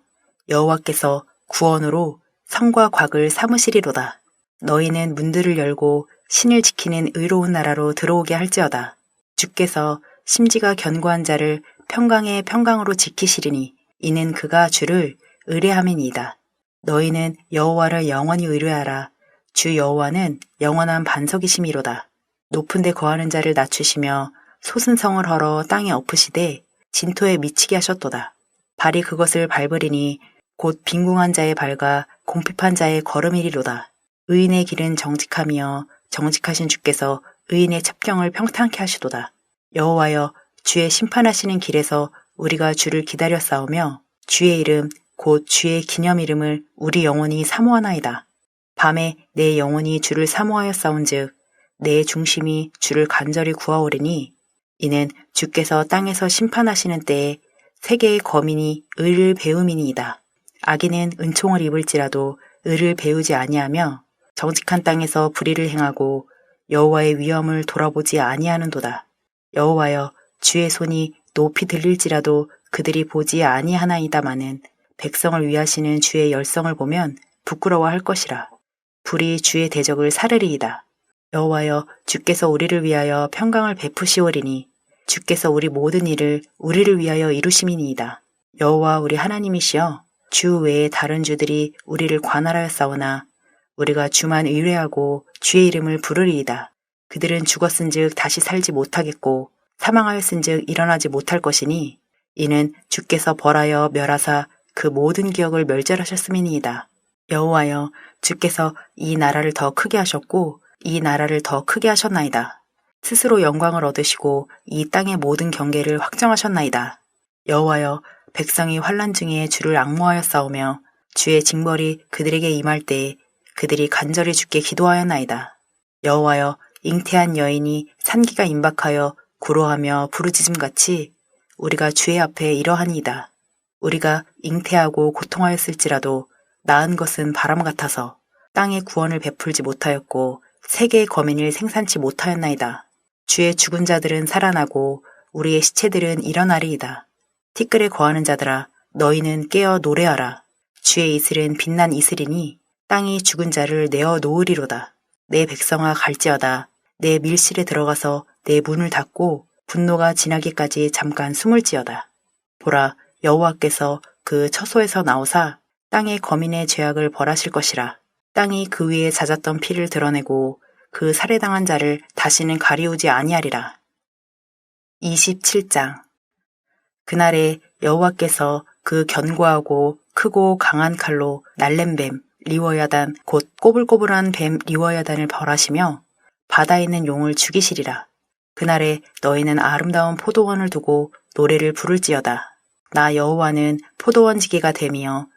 여호와께서 구원으로 성과 곽을 삼으시리로다. 너희는 문들을 열고 신을 지키는 의로운 나라로 들어오게 할지어다. 주께서 심지가 견고한 자를 평강의 평강으로 지키시리니 이는 그가 주를 의뢰함이니이다. 너희는 여호와를 영원히 의뢰하라. 주 여호와는 영원한 반석이심이로다. 높은 데 거하는 자를 낮추시며 솟은 성을 헐어 땅에 엎으시되 진토에 미치게 하셨도다. 발이 그것을 밟으리니 곧 빈궁한 자의 발과 공핍한 자의 걸음이리로다. 의인의 길은 정직하며 정직하신 주께서 의인의 첩경을 평탄케 하시도다. 여호와여, 주의 심판하시는 길에서 우리가 주를 기다려 싸우며 주의 이름 곧 주의 기념 이름을 우리 영혼이 사모하나이다. 밤에 내 영혼이 주를 사모하여 싸운즉 내 중심이 주를 간절히 구하오리니 이는 주께서 땅에서 심판하시는 때에 세계의 거민이 의를 배움이니이다. 악인은 은총을 입을지라도 의를 배우지 아니하며 정직한 땅에서 불의를 행하고 여호와의 위엄을 돌아보지 아니하는도다. 여호와여, 주의 손이 높이 들릴지라도 그들이 보지 아니하나이다마는 백성을 위하시는 주의 열성을 보면 부끄러워할 것이라. 불이 주의 대적을 사르리이다. 여호와여, 주께서 우리를 위하여 평강을 베푸시오리니 주께서 우리 모든 일을 우리를 위하여 이루심이니이다. 여호와 우리 하나님이시여, 주 외에 다른 주들이 우리를 관할하여 싸우나 우리가 주만 의뢰하고 주의 이름을 부르리이다. 그들은 죽었은즉 다시 살지 못하겠고 사망하였은즉 일어나지 못할 것이니 이는 주께서 벌하여 멸하사 그 모든 기억을 멸절하셨음이니이다. 여호와여, 주께서 이 나라를 더 크게 하셨고 이 나라를 더 크게 하셨나이다. 스스로 영광을 얻으시고 이 땅의 모든 경계를 확정하셨나이다. 여호와여, 백성이 환난 중에 주를 앙모하여 싸우며 주의 징벌이 그들에게 임할 때에 그들이 간절히 주께 기도하였나이다. 여호와여, 잉태한 여인이 산기가 임박하여 구로하며 부르짖음같이 우리가 주의 앞에 이러하니이다. 우리가 잉태하고 고통하였을지라도 낳은 것은 바람 같아서 땅의 구원을 베풀지 못하였고 세계의 거민을 생산치 못하였나이다. 주의 죽은 자들은 살아나고 우리의 시체들은 일어나리이다. 티끌에 거하는 자들아, 너희는 깨어 노래하라. 주의 이슬은 빛난 이슬이니 땅이 죽은 자를 내어 놓으리로다. 내 백성아 갈지어다. 내 밀실에 들어가서 내 문을 닫고 분노가 지나기까지 잠깐 숨을지어다. 보라, 여호와께서 그 처소에서 나오사 땅의 거민의 죄악을 벌하실 것이라. 땅이 그 위에 잦았던 피를 드러내고 그 살해당한 자를 다시는 가리우지 아니하리라. 27장. 그날에 여호와께서 그 견고하고 크고 강한 칼로 날렘뱀 리워야단 곧 꼬불꼬불한 뱀 리워야단을 벌하시며 바다에 있는 용을 죽이시리라. 그날에 너희는 아름다운 포도원을 두고 노래를 부를지어다. 나 여호와는 포도원 지기가 되며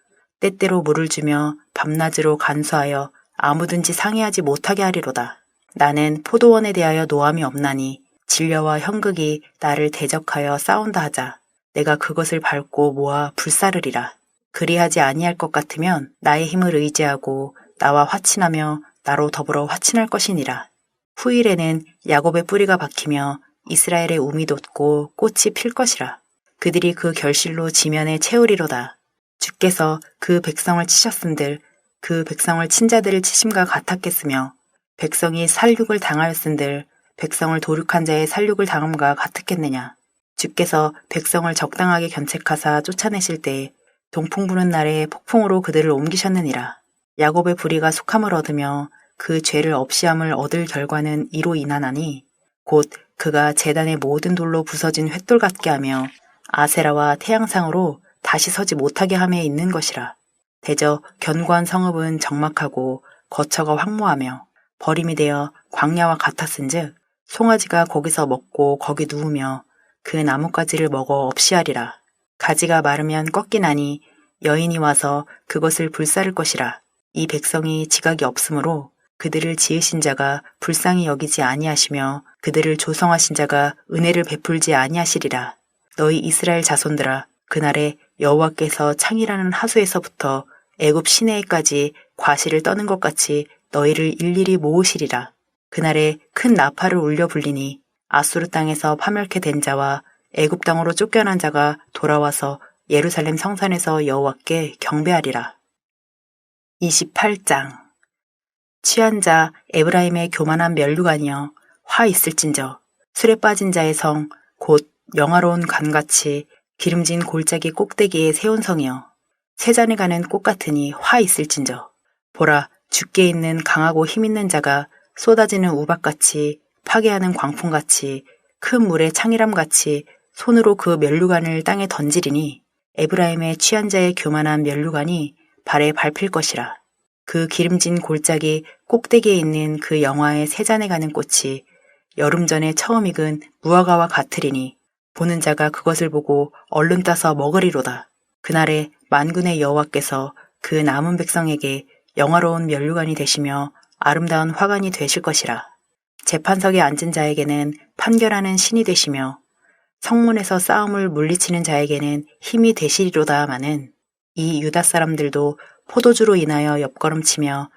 때때로 물을 주며 밤낮으로 간수하여 아무든지 상해하지 못하게 하리로다. 나는 포도원에 대하여 노함이 없나니 진려와 형극이 나를 대적하여 싸운다 하자. 내가 그것을 밟고 모아 불사르리라. 그리하지 아니할 것 같으면 나의 힘을 의지하고 나와 화친하며 나로 더불어 화친할 것이니라. 후일에는 야곱의 뿌리가 박히며 이스라엘의 움이 돋고 꽃이 필 것이라. 그들이 그 결실로 지면에 채우리로다. 주께서 그 백성을 치셨은들 그 백성을 친 자들을 치심과 같았겠으며 백성이 살육을 당하였은들 백성을 도륙한 자의 살육을 당함과 같았겠느냐. 주께서 백성을 적당하게 견책하사 쫓아내실 때에 동풍 부는 날에 폭풍으로 그들을 옮기셨느니라. 야곱의 불의가 속함을 얻으며 그 죄를 없이함을 얻을 결과는 이로 인하나니 곧 그가 제단의 모든 돌로 부서진 횃돌 같게 하며 아세라와 태양상으로 다시 서지 못하게 함에 있는 것이라. 대저 견고한 성읍은 적막하고 거처가 황무하며 버림이 되어 광야와 같았은즉 송아지가 거기서 먹고 거기 누우며 그 나뭇가지를 먹어 없이 하리라. 가지가 마르면 꺾이나니 여인이 와서 그것을 불사를 것이라. 이 백성이 지각이 없으므로 그들을 지으신 자가 불쌍히 여기지 아니하시며 그들을 조성하신 자가 은혜를 베풀지 아니하시리라. 너희 이스라엘 자손들아, 그날에 여호와께서 창이라는 하수에서부터 애굽 시내에까지 과실을 떠는 것 같이 너희를 일일이 모으시리라. 그날에 큰 나팔을 울려 불리니 아수르 땅에서 파멸케 된 자와 애굽 땅으로 쫓겨난 자가 돌아와서 예루살렘 성산에서 여호와께 경배하리라. 28장. 취한 자 에브라임의 교만한 면류관이여, 화 있을진저. 술에 빠진 자의 성 곧 영화로운 관같이 기름진 골짜기 꼭대기에 세운 성이여, 세잔에 가는 꽃 같으니 화 있을진저. 보라, 죽게 있는 강하고 힘있는 자가 쏟아지는 우박같이 파괴하는 광풍같이 큰 물의 창이람같이 손으로 그 면류관을 땅에 던지리니 에브라임의 취한 자의 교만한 면류관이 발에 밟힐 것이라. 그 기름진 골짜기 꼭대기에 있는 그 영화의 세잔에 가는 꽃이 여름 전에 처음 익은 무화과와 같으리니 보는 자가 그것을 보고 얼른 따서 먹으리로다. 그날에 만군의 여호와께서 그 남은 백성에게 영화로운 면류관이 되시며 아름다운 화관이 되실 것이라. 재판석에 앉은 자에게는 판결하는 신이 되시며 성문에서 싸움을 물리치는 자에게는 힘이 되시리로다마는 이 유다 사람들도 포도주로 인하여 옆걸음치며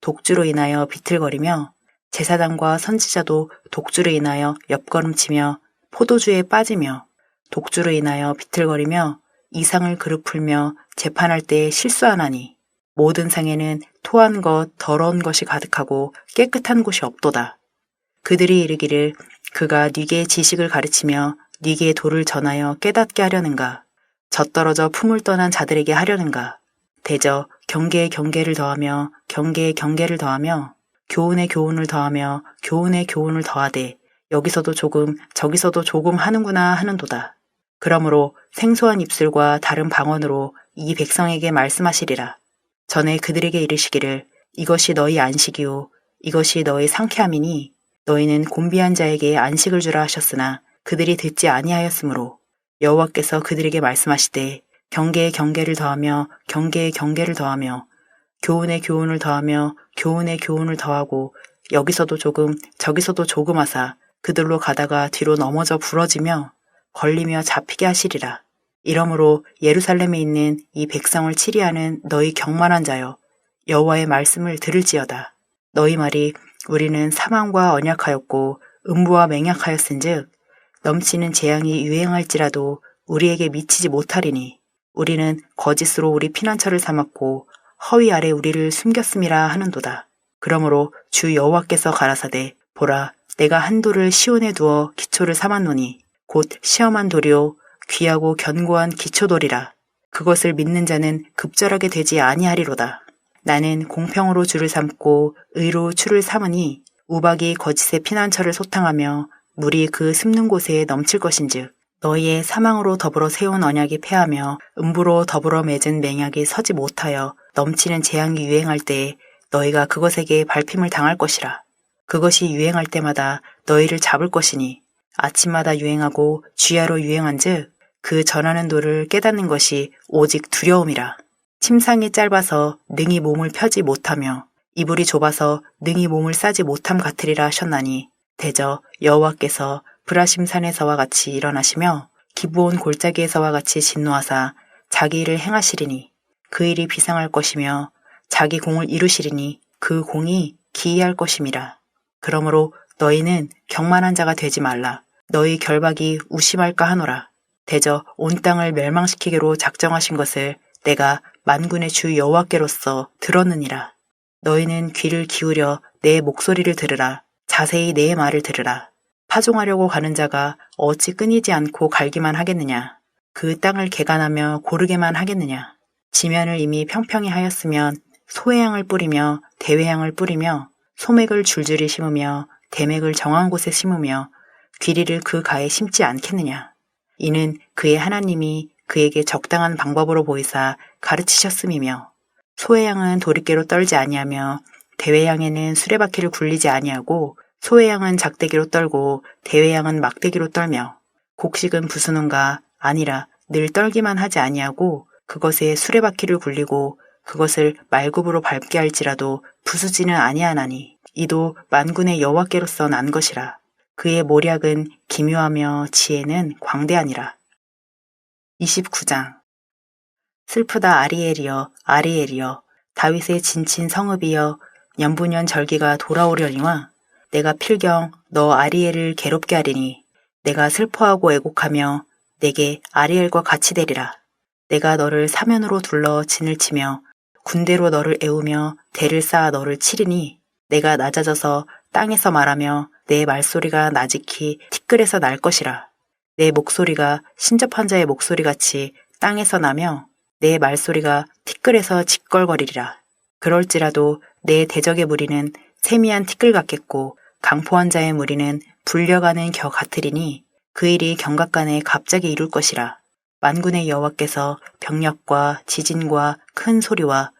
독주로 인하여 비틀거리며 제사장과 선지자도 독주로 인하여 옆걸음치며 포도주에 빠지며 독주로 인하여 비틀거리며 이상을 그릇 풀며 재판할 때 실수하나니 모든 상에는 토한 것 더러운 것이 가득하고 깨끗한 곳이 없도다. 그들이 이르기를 그가 네게 지식을 가르치며 네게 도를 전하여 깨닫게 하려는가? 젖떨어져 품을 떠난 자들에게 하려는가? 대저 경계에 경계를 더하며 경계에 경계를 더하며 교훈에 교훈을 더하며 교훈에 교훈을 더하되 여기서도 조금 저기서도 조금 하는구나 하는도다. 그러므로 생소한 입술과 다른 방언으로 이 백성에게 말씀하시리라. 전에 그들에게 이르시기를 이것이 너희 안식이요 이것이 너희 상쾌함이니 너희는 곤비한 자에게 안식을 주라 하셨으나 그들이 듣지 아니하였으므로 여호와께서 그들에게 말씀하시되 경계에 경계를 더하며 경계에 경계를 더하며 교훈에 교훈을 더하며 교훈에 교훈을 더하고 여기서도 조금 저기서도 조금 하사 그들로 가다가 뒤로 넘어져 부러지며 걸리며 잡히게 하시리라. 이러므로 예루살렘에 있는 이 백성을 치리하는 너희 경만한 자여, 여호와의 말씀을 들을지어다. 너희 말이 우리는 사망과 언약하였고 음부와 맹약하였은즉 넘치는 재앙이 유행할지라도 우리에게 미치지 못하리니 우리는 거짓으로 우리 피난처를 삼았고 허위 아래 우리를 숨겼음이라 하는도다. 그러므로 주 여호와께서 가라사대 보라, 내가 한 돌을 시온에 두어 기초를 삼았노니 곧 시험한 돌이요 귀하고 견고한 기초돌이라. 그것을 믿는 자는 급절하게 되지 아니하리로다. 나는 공평으로 주를 삼고 의로 추를 삼으니 우박이 거짓의 피난처를 소탕하며 물이 그 습는 곳에 넘칠 것인즉 너희의 사망으로 더불어 세운 언약이 패하며 음부로 더불어 맺은 맹약이 서지 못하여 넘치는 재앙이 유행할 때에 너희가 그것에게 밟힘을 당할 것이라. 그것이 유행할 때마다 너희를 잡을 것이니 아침마다 유행하고 주야로 유행한즉 그 전하는 도를 깨닫는 것이 오직 두려움이라. 침상이 짧아서 능히 몸을 펴지 못하며 이불이 좁아서 능히 몸을 싸지 못함 같으리라 하셨나니 대저 여호와께서 브라심산에서와 같이 일어나시며 기브온 골짜기에서와 같이 진노하사 자기 일을 행하시리니 그 일이 비상할 것이며 자기 공을 이루시리니 그 공이 기이할 것임이라. 그러므로 너희는 경만한 자가 되지 말라. 너희 결박이 우심할까 하노라. 대저 온 땅을 멸망시키기로 작정하신 것을 내가 만군의 주 여호와께로서 들었느니라. 너희는 귀를 기울여 내 목소리를 들으라. 자세히 내 말을 들으라. 파종하려고 가는 자가 어찌 끊이지 않고 갈기만 하겠느냐. 그 땅을 개간하며 고르게만 하겠느냐. 지면을 이미 평평히 하였으면 소회향을 뿌리며 대회향을 뿌리며 소맥을 줄줄이 심으며 대맥을 정한 곳에 심으며 귀리를 그 가에 심지 않겠느냐. 이는 그의 하나님이 그에게 적당한 방법으로 보이사 가르치셨음이며 소회향은 도리깨로 떨지 아니하며 대회향에는 수레바퀴를 굴리지 아니하고 소회향은 작대기로 떨고 대회향은 막대기로 떨며 곡식은 부수는가 아니라 늘 떨기만 하지 아니하고 그것에 수레바퀴를 굴리고 그것을 말굽으로 밟게 할지라도 부수지는 아니하나니 이도 만군의 여호와께로서 난 것이라. 그의 모략은 기묘하며 지혜는 광대하니라. 29장 슬프다 아리엘이여 아리엘이여 다윗의 진친 성읍이여 년부년 절기가 돌아오려니와 내가 필경 너 아리엘을 괴롭게 하리니 내가 슬퍼하고 애곡하며 내게 아리엘과 같이 되리라. 내가 너를 사면으로 둘러 진을 치며 군대로 너를 애우며 대를 쌓아 너를 치리니 내가 낮아져서 땅에서 말하며 내 말소리가 나직히 티끌에서 날 것이라. 내 목소리가 신접한 자의 목소리같이 땅에서 나며 내 말소리가 티끌에서 짓걸거리리라. 그럴지라도 내 대적의 무리는 세미한 티끌 같겠고 강포한 자의 무리는 불려가는 겨 같으리니 그 일이 경각간에 갑자기 이룰 것이라. 만군의 여호와께서 병력과 지진과 큰 소리와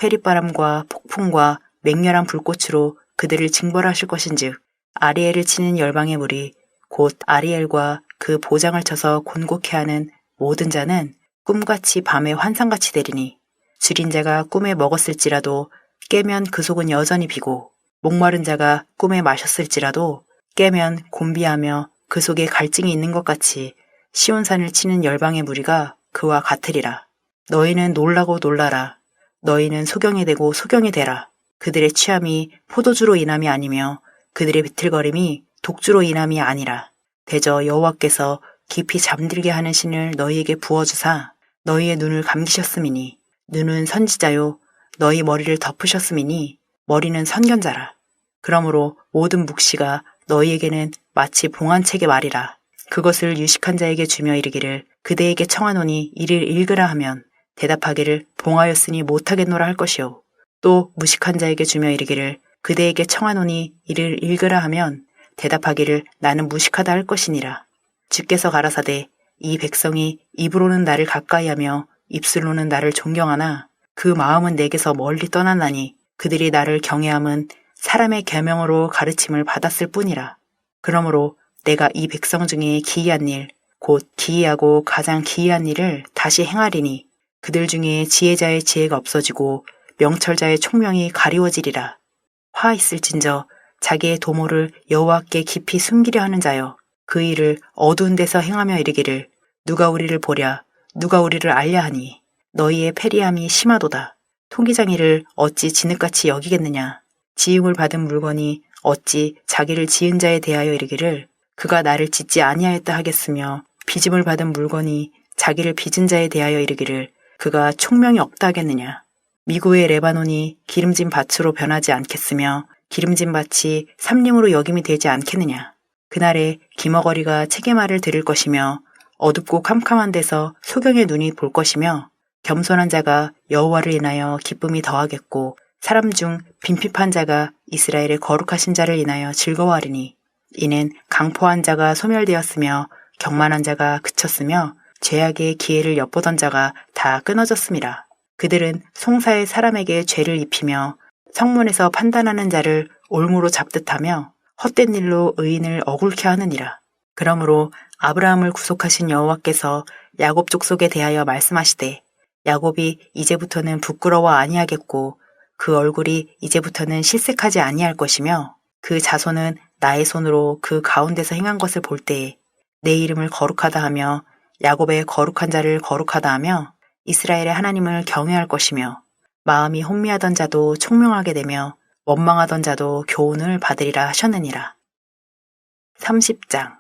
회리바람과 폭풍과 맹렬한 불꽃으로 그들을 징벌하실 것인즉 아리엘을 치는 열방의 무리 곧 아리엘과 그 보장을 쳐서 곤곡해 하는 모든 자는 꿈같이 밤의 환상같이 되리니 줄인 자가 꿈에 먹었을지라도 깨면 그 속은 여전히 비고 목마른 자가 꿈에 마셨을지라도 깨면 곤비하며 그 속에 갈증이 있는 것 같이 시온산을 치는 열방의 무리가 그와 같으리라. 너희는 놀라고 놀라라. 너희는 소경이 되고 소경이 되라. 그들의 취함이 포도주로 인함이 아니며 그들의 비틀거림이 독주로 인함이 아니라 대저 여호와께서 깊이 잠들게 하는 신을 너희에게 부어주사 너희의 눈을 감기셨음이니 눈은 선지자요 너희 머리를 덮으셨음이니 머리는 선견자라. 그러므로 모든 묵시가 너희에게는 마치 봉안책의 말이라. 그것을 유식한 자에게 주며 이르기를 그대에게 청하노니 이를 읽으라 하면 대답하기를 봉하였으니 못하겠노라 할 것이요. 또 무식한 자에게 주며 이르기를 그대에게 청하노니 이를 읽으라 하면 대답하기를 나는 무식하다 할 것이니라. 주께서 가라사대 이 백성이 입으로는 나를 가까이하며 입술로는 나를 존경하나 그 마음은 내게서 멀리 떠났나니 그들이 나를 경외함은 사람의 계명으로 가르침을 받았을 뿐이라. 그러므로 내가 이 백성 중에 기이한 일, 곧 기이하고 가장 기이한 일을 다시 행하리니 그들 중에 지혜자의 지혜가 없어지고 명철자의 총명이 가리워지리라. 화 있을진저 자기의 도모를 여호와께 깊이 숨기려 하는 자여 그 일을 어두운 데서 행하며 이르기를 누가 우리를 보랴 누가 우리를 알랴 하니 너희의 패리함이 심하도다. 통기장이를 어찌 진흙같이 여기겠느냐. 지음을 받은 물건이 어찌 자기를 지은 자에 대하여 이르기를 그가 나를 짓지 아니하였다 하겠으며 빚음을 받은 물건이 자기를 빚은 자에 대하여 이르기를 그가 총명이 없다 하겠느냐. 미구의 레바논이 기름진 밭으로 변하지 않겠으며 기름진 밭이 삼림으로 여김이 되지 않겠느냐. 그날에 기머거리가 체계말을 들을 것이며 어둡고 캄캄한 데서 소경의 눈이 볼 것이며 겸손한 자가 여호와를 인하여 기쁨이 더하겠고 사람 중 빈핍한 자가 이스라엘의 거룩하신 자를 인하여 즐거워하리니 이는 강포한 자가 소멸되었으며 경만한 자가 그쳤으며 죄악의 기회를 엿보던 자가 다 끊어졌음이라. 그들은 송사의 사람에게 죄를 입히며 성문에서 판단하는 자를 올무로 잡듯하며 헛된 일로 의인을 억울케 하느니라. 그러므로 아브라함을 구속하신 여호와께서 야곱 족속에 대하여 말씀하시되 야곱이 이제부터는 부끄러워 아니하겠고 그 얼굴이 이제부터는 실색하지 아니할 것이며 그 자손은 나의 손으로 그 가운데서 행한 것을 볼 때에 내 이름을 거룩하다 하며 야곱의 거룩한 자를 거룩하다 하며 이스라엘의 하나님을 경외할 것이며 마음이 혼미하던 자도 총명하게 되며 원망하던 자도 교훈을 받으리라 하셨느니라. 30장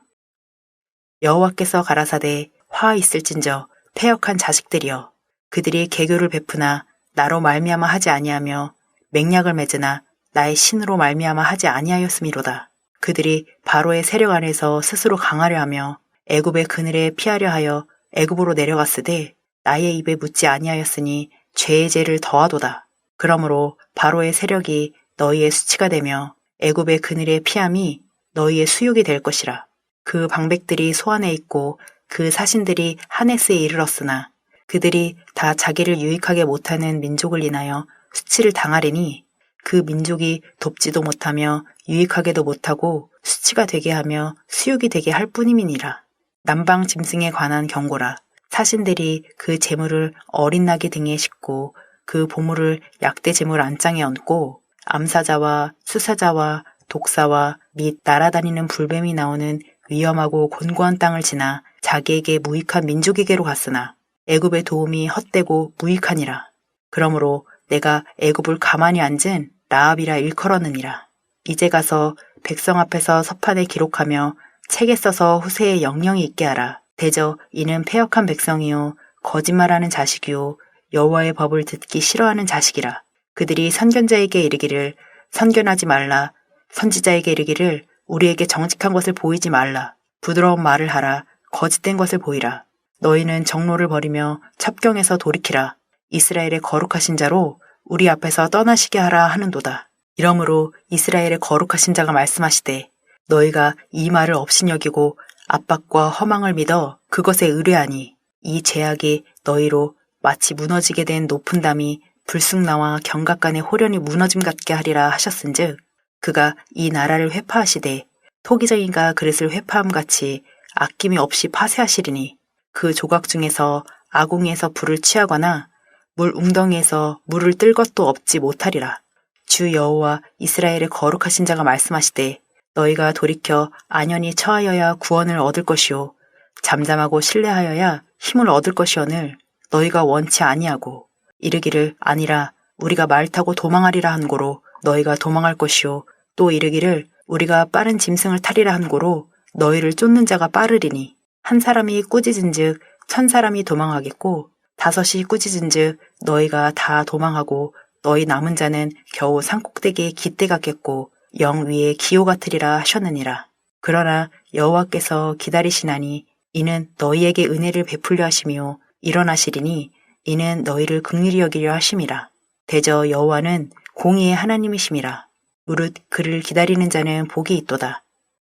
여호와께서 가라사대 화 있을진저 패역한 자식들이여 그들이 개교를 베푸나 나로 말미암아 하지 아니하며 맹약을 맺으나 나의 신으로 말미암아 하지 아니하였음이로다. 그들이 바로의 세력 안에서 스스로 강하려 하며 애굽의 그늘에 피하려 하여 애굽으로 내려갔으되 나의 입에 묻지 아니하였으니 죄의 죄를 더하도다. 그러므로 바로의 세력이 너희의 수치가 되며 애굽의 그늘의 피함이 너희의 수욕이 될 것이라. 그 방백들이 소안에 있고 그 사신들이 하네스에 이르렀으나 그들이 다 자기를 유익하게 못하는 민족을 인하여 수치를 당하리니 그 민족이 돕지도 못하며 유익하게도 못하고 수치가 되게 하며 수욕이 되게 할 뿐임이니라. 남방 짐승에 관한 경고라. 사신들이 그 재물을 어린 나귀 등에 싣고 그 보물을 약대 재물 안장에 얹고 암사자와 수사자와 독사와 및 날아다니는 불뱀이 나오는 위험하고 곤고한 땅을 지나 자기에게 무익한 민족에게로 갔으나 애굽의 도움이 헛되고 무익하니라. 그러므로 내가 애굽을 가만히 앉은 라합이라 일컬었느니라. 이제 가서 백성 앞에서 서판에 기록하며 책에 써서 후세에 영영이 있게 하라. 대저 이는 패역한 백성이요 거짓말하는 자식이요 여호와의 법을 듣기 싫어하는 자식이라. 그들이 선견자에게 이르기를 선견하지 말라. 선지자에게 이르기를 우리에게 정직한 것을 보이지 말라. 부드러운 말을 하라. 거짓된 것을 보이라. 너희는 정로를 버리며 첩경에서 돌이키라. 이스라엘의 거룩하신 자로 우리 앞에서 떠나시게 하라 하는도다. 이러므로 이스라엘의 거룩하신 자가 말씀하시되 너희가 이 말을 업신여기고 압박과 허망을 믿어 그것에 의뢰하니 이 죄악이 너희로 마치 무너지게 된 높은 담이 불쑥 나와 경각간에 호련히 무너짐 같게 하리라 하셨은즉 그가 이 나라를 회파하시되 토기정이가 그릇을 회파함같이 아낌이 없이 파쇄하시리니 그 조각 중에서 아궁이에서 불을 취하거나 물 웅덩이에서 물을 뜰 것도 없지 못하리라. 주 여호와 이스라엘의 거룩하신 자가 말씀하시되 너희가 돌이켜 안연히 처하여야 구원을 얻을 것이요 잠잠하고 신뢰하여야 힘을 얻을 것이오늘 너희가 원치 아니하고 이르기를 아니라 우리가 말 타고 도망하리라 한 고로 너희가 도망할 것이요 또 이르기를 우리가 빠른 짐승을 타리라 한 고로 너희를 쫓는 자가 빠르리니 한 사람이 꾸짖은즉 1000사람이 도망하겠고 5이 꾸짖은즉 너희가 다 도망하고 너희 남은 자는 겨우 산꼭대기에 깃대 같겠고 영 위에 기호 같으리라 하셨느니라. 그러나 여호와께서 기다리시나니 이는 너희에게 은혜를 베풀려 하시며 일어나시리니 이는 너희를 긍휼히 여기려 하심이라. 대저 여호와는 공의의 하나님이심이라. 무릇 그를 기다리는 자는 복이 있도다.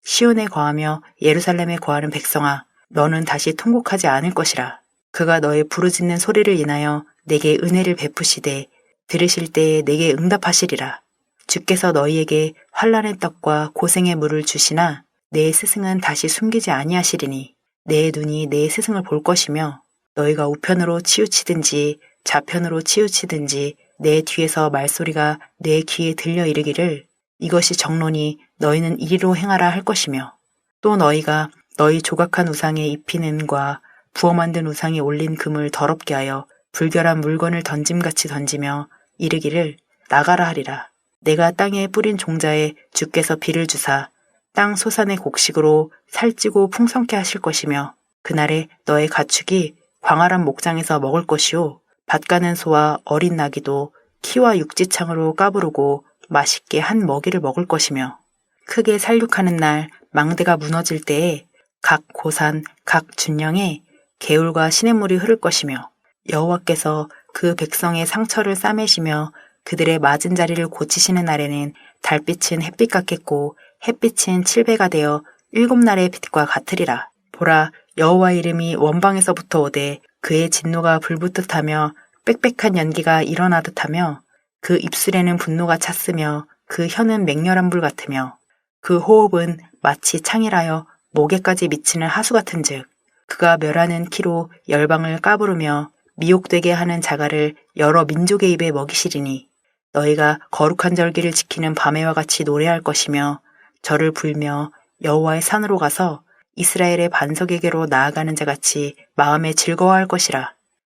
시온에 거하며 예루살렘에 거하는 백성아 너는 다시 통곡하지 않을 것이라. 그가 너의 부르짖는 소리를 인하여 내게 은혜를 베푸시되 들으실 때에 내게 응답하시리라. 주께서 너희에게 환난의 떡과 고생의 물을 주시나 내 스승은 다시 숨기지 아니하시리니 내 눈이 내 스승을 볼 것이며 너희가 우편으로 치우치든지 좌편으로 치우치든지 내 뒤에서 말소리가 내 귀에 들려 이르기를 이것이 정론이 너희는 이리로 행하라 할 것이며 또 너희가 너희 조각한 우상에 입힌 은과 부어 만든 우상에 올린 금을 더럽게 하여 불결한 물건을 던짐같이 던지며 이르기를 나가라 하리라. 내가 땅에 뿌린 종자에 주께서 비를 주사 땅 소산의 곡식으로 살찌고 풍성케 하실 것이며 그날에 너의 가축이 광활한 목장에서 먹을 것이요 밭 가는 소와 어린 나귀도 키와 육지창으로 까부르고 맛있게 한 먹이를 먹을 것이며 크게 살육하는 날 망대가 무너질 때에 각 고산 각 준령에 개울과 시냇물이 흐를 것이며 여호와께서 그 백성의 상처를 싸매시며 그들의 맞은 자리를 고치시는 날에는 달빛은 햇빛 같겠고 햇빛은 칠배가 되어 7날의 빛과 같으리라. 보라 여호와 이름이 원방에서부터 오되 그의 진노가 불붙듯하며 빽빽한 연기가 일어나듯하며 그 입술에는 분노가 찼으며 그 혀는 맹렬한 불 같으며 그 호흡은 마치 창이라여 목에까지 미치는 하수 같은즉 그가 멸하는 키로 열방을 까부르며 미혹되게 하는 자갈을 여러 민족의 입에 먹이시리니 너희가 거룩한 절기를 지키는 밤에와 같이 노래할 것이며 저를 불며 여호와의 산으로 가서 이스라엘의 반석에게로 나아가는 자같이 마음에 즐거워할 것이라.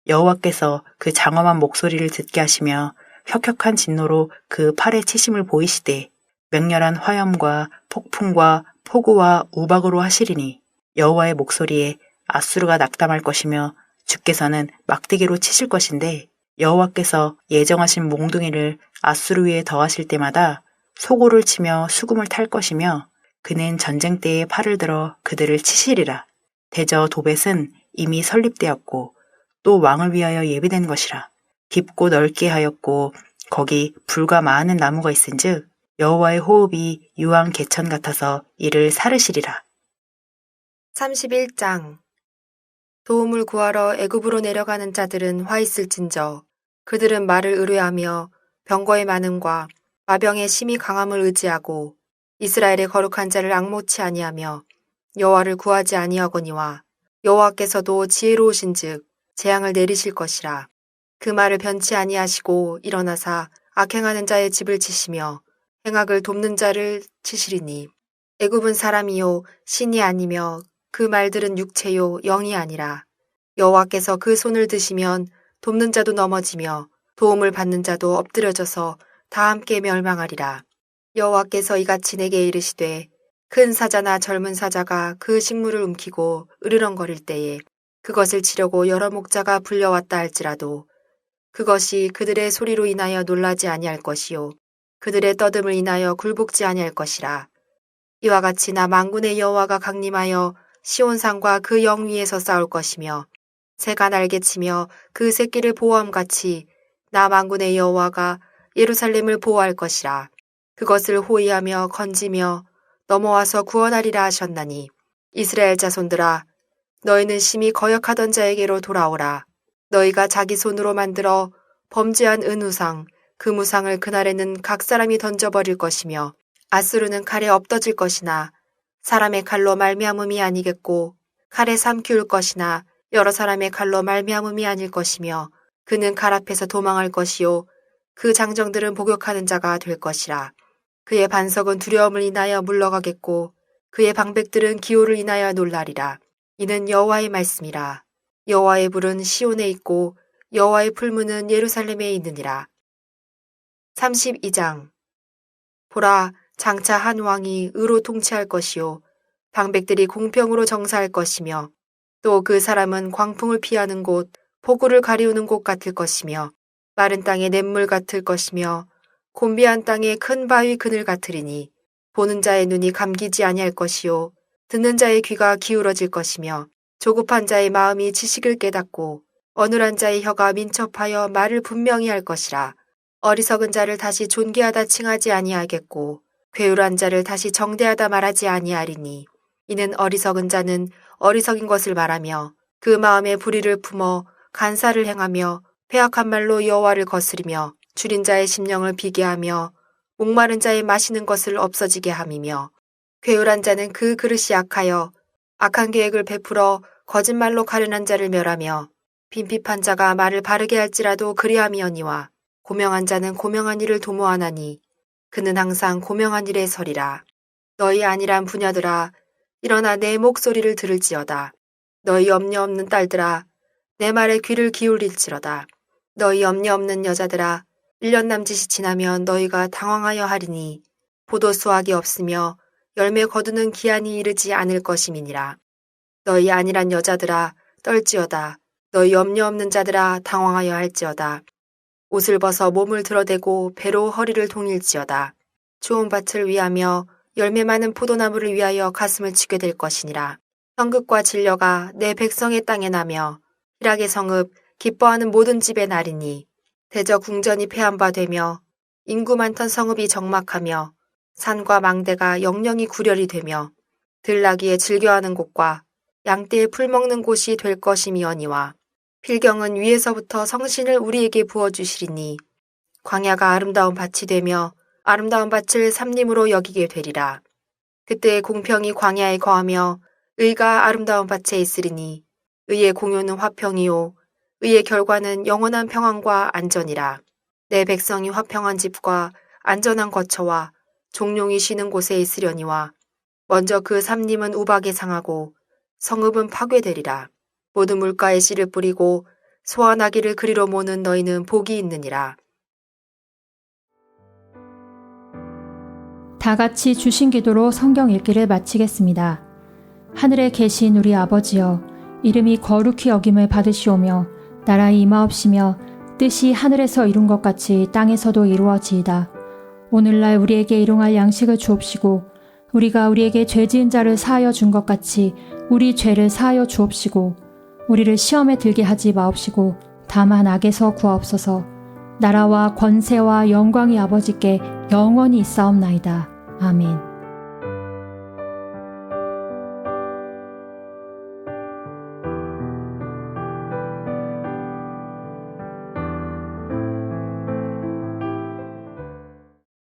여호와께서 그 장엄한 목소리를 듣게 하시며 혁혁한 진노로 그 팔에 치심을 보이시되 맹렬한 화염과 폭풍과 폭우와 우박으로 하시리니 여호와의 목소리에 아수르가 낙담할 것이며 주께서는 막대기로 치실 것인데 여호와께서 예정하신 몽둥이를 아수르 위에 더하실 때마다 소고를 치며 수금을 탈 것이며 그는 전쟁 때에 팔을 들어 그들을 치시리라. 대저 도벳은 이미 설립되었고 또 왕을 위하여 예비된 것이라. 깊고 넓게 하였고 거기 불과 많은 나무가 있은즉 여호와의 호흡이 유황 개천 같아서 이를 사르시리라. 31장 도움을 구하러 애굽으로 내려가는 자들은 화 있을진저 그들은 말을 의뢰하며 병거의 많음과 마병의 심히 강함을 의지하고 이스라엘의 거룩한 자를 앙모치 아니하며 여호와를 구하지 아니하거니와 여호와께서도 지혜로우신즉 재앙을 내리실 것이라. 그 말을 변치 아니하시고 일어나사 악행하는 자의 집을 치시며 행악을 돕는 자를 치시리니 애굽은 사람이요 신이 아니며 그 말들은 육체요 영이 아니라. 여호와께서 그 손을 드시면 돕는 자도 넘어지며 도움을 받는 자도 엎드려져서 다 함께 멸망하리라. 여호와께서 이같이 내게 이르시되 큰 사자나 젊은 사자가 그 식물을 움키고 으르렁거릴 때에 그것을 치려고 여러 목자가 불려왔다 할지라도 그것이 그들의 소리로 인하여 놀라지 아니할 것이요 그들의 떠듦을 인하여 굴복지 아니할 것이라. 이와 같이 나 만군의 여호와가 강림하여 시온산과 그 영 위에서 싸울 것이며 새가 날개치며 그 새끼를 보호함같이 나 만군의 여호와가 예루살렘을 보호할 것이라. 그것을 호위하며 건지며 넘어와서 구원하리라 하셨나니 이스라엘 자손들아 너희는 심히 거역하던 자에게로 돌아오라. 너희가 자기 손으로 만들어 범죄한 은우상 그 무상을 그날에는 각 사람이 던져버릴 것이며 아수르는 칼에 엎어질 것이나 사람의 칼로 말미암음이 아니겠고 칼에 삼키울 것이나 여러 사람의 칼로 말미암음이 아닐 것이며 그는 칼 앞에서 도망할 것이요 그 장정들은 복역하는 자가 될 것이라. 그의 반석은 두려움을 인하여 물러가겠고 그의 방백들은 기호를 인하여 놀라리라. 이는 여호와의 말씀이라. 여호와의 불은 시온에 있고 여호와의 풀무는 예루살렘에 있느니라. 32장 보라 장차 한 왕이 의로 통치할 것이요 방백들이 공평으로 정사할 것이며 또 그 사람은 광풍을 피하는 곳 폭우를 가리우는 곳 같을 것이며 마른 땅의 냇물 같을 것이며 곤비한 땅의 큰 바위 그늘 같으리니 보는 자의 눈이 감기지 아니할 것이요 듣는 자의 귀가 기울어질 것이며 조급한 자의 마음이 지식을 깨닫고 어눌한 자의 혀가 민첩하여 말을 분명히 할 것이라. 어리석은 자를 다시 존귀하다 칭하지 아니하겠고 괴울한 자를 다시 정대하다 말하지 아니하리니 이는 어리석은 자는 어리석인 것을 말하며 그 마음에 불의를 품어 간사를 행하며 패악한 말로 여호와를 거스리며 줄인 자의 심령을 비게 하며 목마른 자의 마시는 것을 없어지게 함이며 괴울한 자는 그 그릇이 악하여 악한 계획을 베풀어 거짓말로 가련한 자를 멸하며 빈핍한 자가 말을 바르게 할지라도 그리함이오니와 고명한 자는 고명한 일을 도모하나니 그는 항상 고명한 일에 서리라. 너희 안일한 부녀들아 일어나 내 목소리를 들을지어다. 너희 염려 없는 딸들아 내 말에 귀를 기울일지로다. 너희 염려 없는 여자들아 1년 남짓이 지나면 너희가 당황하여 하리니 포도 수확이 없으며 열매 거두는 기한이 이르지 않을 것임이니라. 너희 안일한 여자들아 떨지어다. 너희 염려 없는 자들아 당황하여 할지어다. 옷을 벗어 몸을 드러대고 배로 허리를 동일지어다. 좋은 밭을 위하며 열매 많은 포도나무를 위하여 가슴을 치게 될 것이니라. 성읍과 진려가 내 백성의 땅에 나며 희락의 성읍 기뻐하는 모든 집에 나리니 대저 궁전이 패한 바 되며 인구 많던 성읍이 적막하며 산과 망대가 영영이 구렬이 되며 들나귀에 즐겨하는 곳과 양떼에 풀 먹는 곳이 될 것임이오니와 필경은 위에서부터 성신을 우리에게 부어주시리니 광야가 아름다운 밭이 되며 아름다운 밭을 삼림으로 여기게 되리라. 그때 공평이 광야에 거하며 의가 아름다운 밭에 있으리니 의의 공효는 화평이요 의의 결과는 영원한 평안과 안전이라. 내 백성이 화평한 집과 안전한 거처와 종룡이 쉬는 곳에 있으려니와 먼저 그 삼림은 우박에 상하고 성읍은 파괴되리라. 모든 물가에 씨를 뿌리고 소환하기를 그리로 모는 너희는 복이 있느니라. 다 같이 주신 기도로 성경 읽기를 마치겠습니다. 하늘에 계신 우리 아버지여, 이름이 거룩히 여김을 받으시오며 나라의 임하옵시며 뜻이 하늘에서 이룬 것 같이 땅에서도 이루어지이다. 오늘날 우리에게 일용할 양식을 주옵시고 우리가 우리에게 죄 지은 자를 사하여 준 것 같이 우리 죄를 사하여 주옵시고 우리를 시험에 들게 하지 마옵시고 다만 악에서 구하옵소서. 나라와 권세와 영광이 아버지께 영원히 있사옵나이다. 아멘.